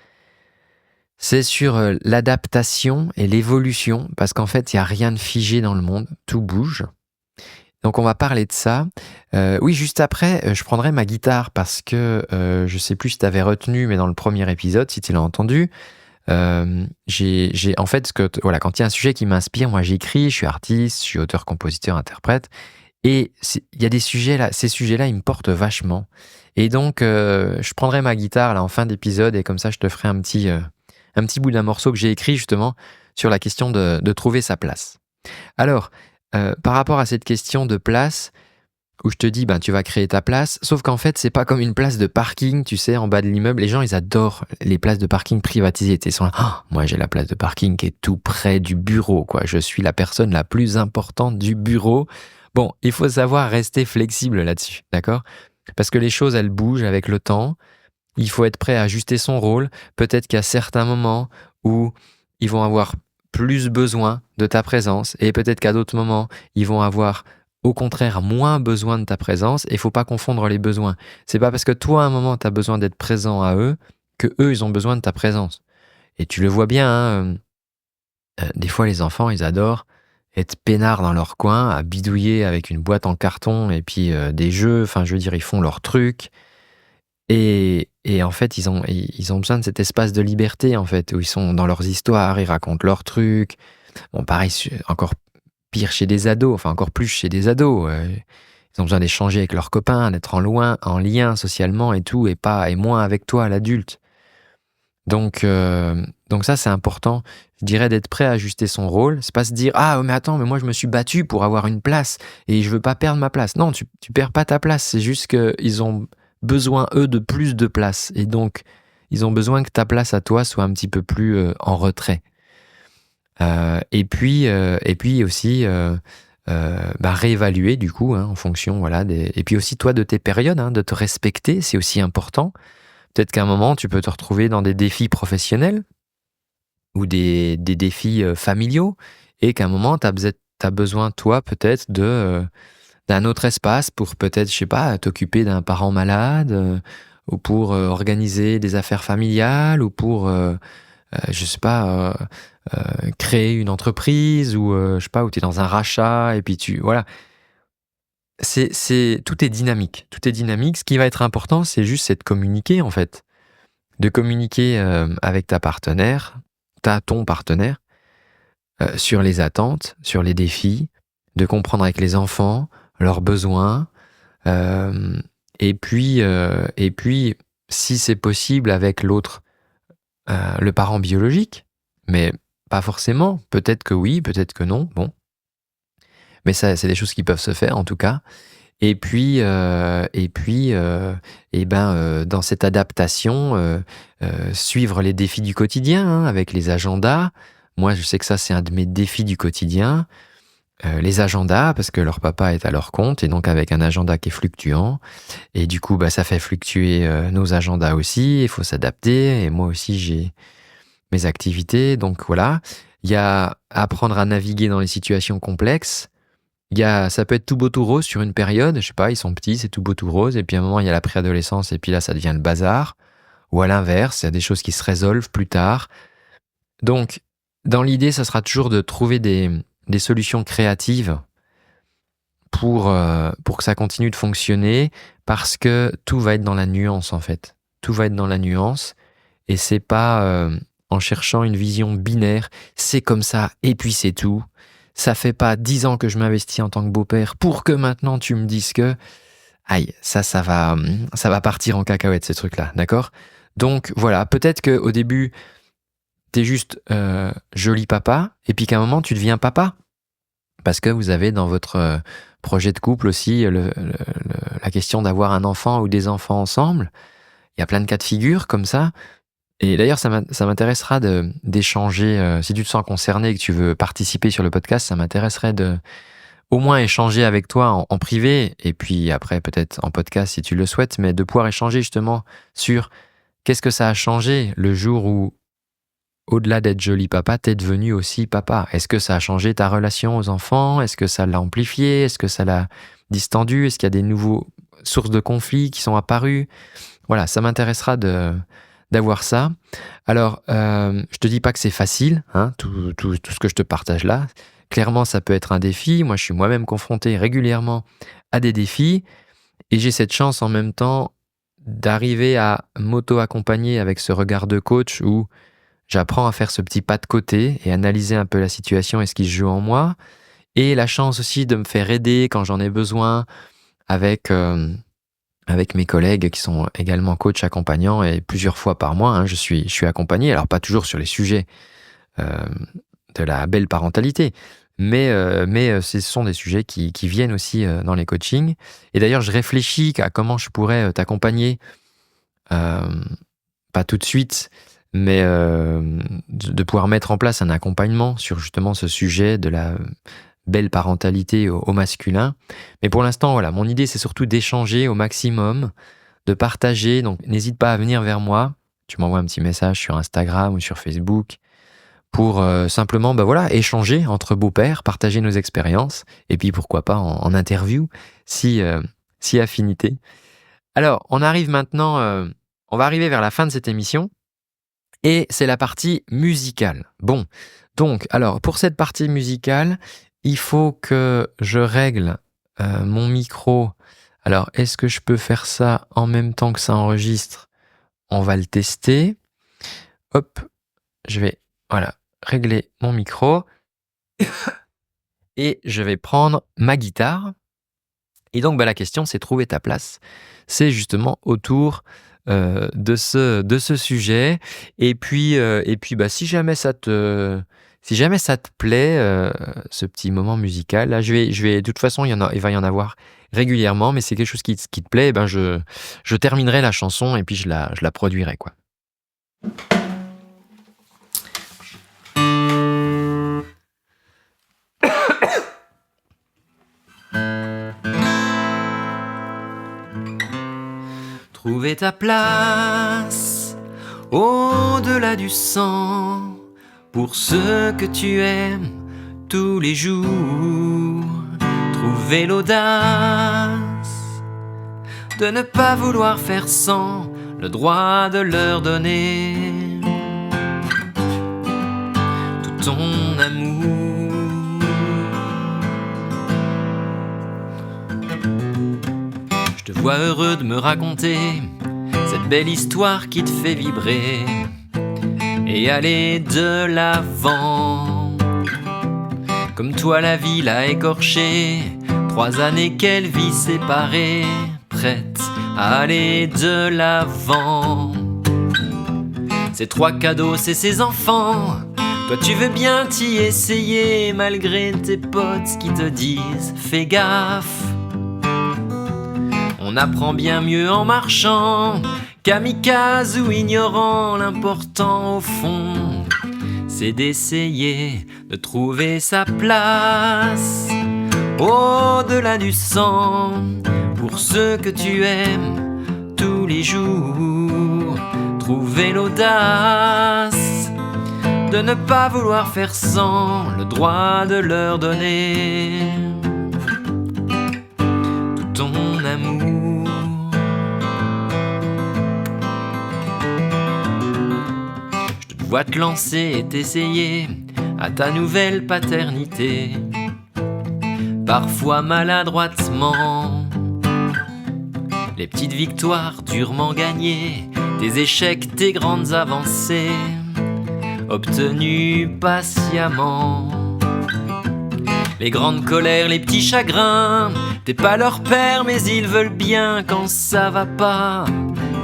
C'est sur l'adaptation et l'évolution, parce qu'en fait, il n'y a rien de figé dans le monde, tout bouge. Donc on va parler de ça. Oui, juste après, je prendrai ma guitare parce que je ne sais plus si tu avais retenu, mais dans le premier épisode, si tu l'as entendu, j'ai en fait, voilà, quand il y a un sujet qui m'inspire, moi j'écris, je suis artiste, je suis auteur, compositeur, interprète, et il y a des sujets là, ces sujets-là, ils me portent vachement. Et donc, je prendrai ma guitare là en fin d'épisode et comme ça, je te ferai un petit bout d'un morceau que j'ai écrit justement sur la question de trouver sa place. Alors, par rapport à cette question de place, où je te dis, ben, tu vas créer ta place, sauf qu'en fait, c'est pas comme une place de parking, tu sais, en bas de l'immeuble. Les gens, ils adorent les places de parking privatisées. Ils sont là, oh, moi, j'ai la place de parking qui est tout près du bureau, quoi. Je suis la personne la plus importante du bureau. Bon, il faut savoir rester flexible là-dessus, d'accord? Parce que les choses, elles bougent avec le temps. Il faut être prêt à ajuster son rôle. Peut-être qu'il y a certains moments où ils vont avoir plus besoin de ta présence et peut-être qu'à d'autres moments, ils vont avoir au contraire moins besoin de ta présence et il ne faut pas confondre les besoins. C'est pas parce que toi, à un moment, tu as besoin d'être présent à eux que eux, ils ont besoin de ta présence. Et tu le vois bien, hein, des fois, les enfants, ils adorent être peinards dans leur coin, à bidouiller avec une boîte en carton et puis des jeux. Enfin, je veux dire, ils font leurs trucs. Et en fait, ils ont besoin de cet espace de liberté, en fait, où ils sont dans leurs histoires, ils racontent leurs trucs. Bon, pareil, encore pire chez des ados, enfin encore plus chez des ados. Ils ont besoin d'échanger avec leurs copains, d'être en lien socialement et tout, et moins avec toi, l'adulte. Donc ça, c'est important. Je dirais d'être prêt à ajuster son rôle. C'est pas se dire « Ah, mais attends, mais moi, je me suis battu pour avoir une place et je veux pas perdre ma place. » Non, tu perds pas ta place. C'est juste qu'ils ont besoin, eux, de plus de place. Et donc, ils ont besoin que ta place à toi soit un petit peu plus en retrait. Et puis aussi réévaluer du coup, hein, en fonction, voilà, et puis aussi toi de tes périodes, hein, de te respecter, c'est aussi important. Peut-être qu'à un moment, tu peux te retrouver dans des défis professionnels ou des défis familiaux et qu'à un moment, tu as besoin, toi, peut-être d'un autre espace pour peut-être, je sais pas, t'occuper d'un parent malade ou pour organiser des affaires familiales ou pour, je sais pas, créer une entreprise ou, je sais pas, où tu es dans un rachat et puis voilà. Tout est dynamique. Tout est dynamique. Ce qui va être important, c'est juste de communiquer, en fait. De communiquer avec ton partenaire, sur les attentes, sur les défis, de comprendre avec les enfants leurs besoins, et puis, si c'est possible avec l'autre, le parent biologique, mais pas forcément. Peut-être que oui, peut-être que non. Bon. Mais ça, c'est des choses qui peuvent se faire, en tout cas. Et puis, dans cette adaptation, suivre les défis du quotidien, hein, avec les agendas. Moi, je sais que ça, c'est un de mes défis du quotidien. Les agendas, parce que leur papa est à leur compte, et donc avec un agenda qui est fluctuant. Et du coup, ça fait fluctuer nos agendas aussi. Il faut s'adapter. Et moi aussi, j'ai mes activités. Donc voilà, il y a apprendre à naviguer dans les situations complexes. Ça peut être tout beau tout rose sur une période, je sais pas, ils sont petits, c'est tout beau tout rose, et puis à un moment il y a la préadolescence, et puis là ça devient le bazar, ou à l'inverse, il y a des choses qui se résolvent plus tard. Donc, dans l'idée, ça sera toujours de trouver des solutions créatives pour que ça continue de fonctionner, parce que tout va être dans la nuance en fait. Tout va être dans la nuance, et c'est pas en cherchant une vision binaire, c'est comme ça, et puis c'est tout. Ça fait pas 10 ans que je m'investis en tant que beau-père pour que maintenant tu me dises que... Aïe, ça va partir en cacahuète, ces trucs-là, d'accord? Donc voilà, peut-être qu'au début, t'es juste joli papa, et puis qu'à un moment, tu deviens papa. parce que vous avez dans votre projet de couple aussi la question d'avoir un enfant ou des enfants ensemble. Il y a plein de cas de figure comme ça. Et d'ailleurs, ça m'intéressera d'échanger, si tu te sens concerné et que tu veux participer sur le podcast, ça m'intéresserait de au moins échanger avec toi en privé, et puis après peut-être en podcast si tu le souhaites, mais de pouvoir échanger justement sur qu'est-ce que ça a changé le jour où, au-delà d'être joli papa, t'es devenu aussi papa. Est-ce que ça a changé ta relation aux enfants? Est-ce que ça l'a amplifié? Est-ce que ça l'a distendu? Est-ce qu'il y a des nouveaux sources de conflits qui sont apparues? Voilà, ça m'intéressera d'avoir ça. Alors, je te dis pas que c'est facile, hein, tout ce que je te partage là. Clairement, ça peut être un défi. Moi, je suis moi-même confronté régulièrement à des défis, et j'ai cette chance en même temps d'arriver à m'auto-accompagner avec ce regard de coach où j'apprends à faire ce petit pas de côté et analyser un peu la situation et ce qui se joue en moi, et la chance aussi de me faire aider quand j'en ai besoin avec mes collègues qui sont également coachs accompagnants, et plusieurs fois par mois, hein, je suis accompagné. Alors pas toujours sur les sujets de la belle parentalité, mais ce sont des sujets qui viennent aussi dans les coachings. Et d'ailleurs, je réfléchis à comment je pourrais t'accompagner, pas tout de suite, mais de pouvoir mettre en place un accompagnement sur justement ce sujet de la belle parentalité au masculin. Mais pour l'instant, voilà, mon idée, c'est surtout d'échanger au maximum, de partager. Donc, n'hésite pas à venir vers moi. Tu m'envoies un petit message sur Instagram ou sur Facebook pour simplement échanger entre beaux-pères, partager nos expériences, et puis pourquoi pas en interview, si affinité. Alors, on arrive maintenant, on va arriver vers la fin de cette émission, et c'est la partie musicale. Bon, donc, alors, pour cette partie musicale, il faut que je règle mon micro. Alors, est-ce que je peux faire ça en même temps que ça enregistre? On va le tester. Hop, je vais, régler mon micro. Et je vais prendre ma guitare. Et donc, la question, c'est trouver ta place. C'est justement autour de ce sujet. Et puis, si jamais ça te plaît, ce petit moment musical, là, je vais, de toute façon, il va y en avoir régulièrement, mais c'est quelque chose qui te plaît, je terminerai la chanson et puis je la produirai, quoi. Trouver ta place au-delà du sang pour ceux que tu aimes tous les jours. Trouver l'audace de ne pas vouloir faire sans, le droit de leur donner tout ton amour. Je te vois heureux de me raconter cette belle histoire qui te fait vibrer et aller de l'avant. Comme toi la vie l'a écorché, 3 années qu'elle vit séparée, prête à aller de l'avant. Ses 3 cadeaux, c'est ses enfants. Toi tu veux bien t'y essayer malgré tes potes qui te disent fais gaffe. On apprend bien mieux en marchant, kamikaze ou ignorant. L'important au fond, c'est d'essayer de trouver sa place au-delà du sang pour ceux que tu aimes tous les jours. Trouver l'audace de ne pas vouloir faire sans, le droit de leur donner tout ton amour. Je te vois te lancer et t'essayer à ta nouvelle paternité, parfois maladroitement. Les petites victoires durement gagnées, tes échecs, tes grandes avancées obtenues patiemment. Les grandes colères, les petits chagrins, t'es pas leur père mais ils veulent bien quand ça va pas.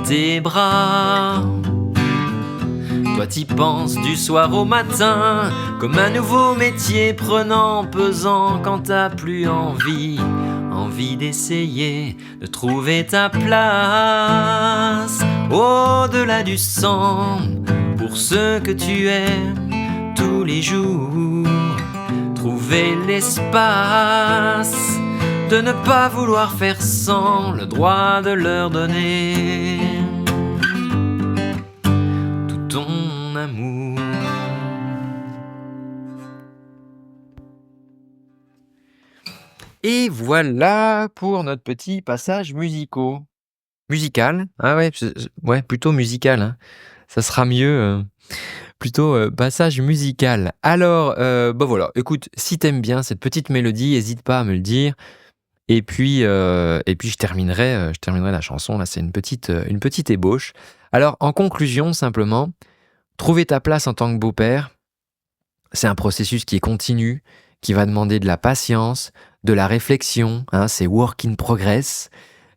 Tes bras Toi t'y penses du soir au matin, comme un nouveau métier prenant, pesant quand t'as plus envie d'essayer de trouver ta place au-delà du sang, pour ce que tu aimes tous les jours. Trouver l'espace de ne pas vouloir faire sans, le droit de leur donner tout ton amour. Et voilà pour notre petit passage musical. Ah ouais, ouais, plutôt musical, hein. Ça sera mieux, plutôt passage musical. Alors, bah voilà, écoute, si t'aimes bien cette petite mélodie, n'hésite pas à me le dire. Et puis je terminerai la chanson. Là, c'est une petite ébauche. Alors, en conclusion, simplement, trouver ta place en tant que beau-père, c'est un processus qui est continu, qui va demander de la patience, de la réflexion, hein, c'est work in progress.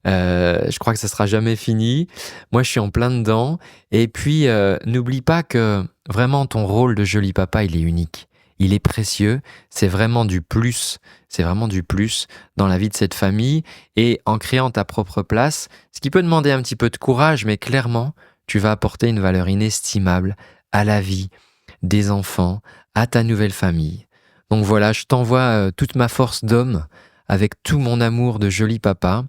Je crois que ça sera jamais fini. Moi, je suis en plein dedans. Et puis, n'oublie pas que vraiment ton rôle de joli papa, il est unique. Il est précieux. C'est vraiment du plus. C'est vraiment du plus dans la vie de cette famille. Et en créant ta propre place, ce qui peut demander un petit peu de courage, mais clairement, tu vas apporter une valeur inestimable à la vie des enfants, à ta nouvelle famille. Donc voilà, je t'envoie toute ma force d'homme avec tout mon amour de joli papa,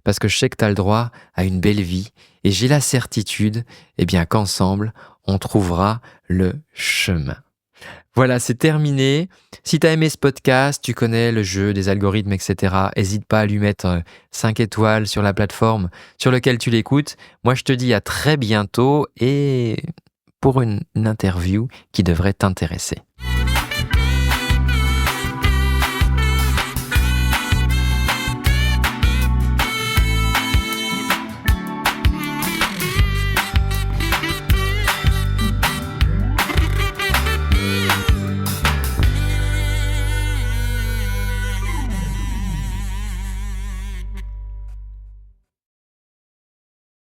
parce que je sais que tu as le droit à une belle vie et j'ai la certitude qu'ensemble, on trouvera le chemin. Voilà, c'est terminé. Si tu as aimé ce podcast, tu connais le jeu des algorithmes, etc. N'hésite pas à lui mettre 5 étoiles sur la plateforme sur laquelle tu l'écoutes. Moi, je te dis à très bientôt et pour une interview qui devrait t'intéresser.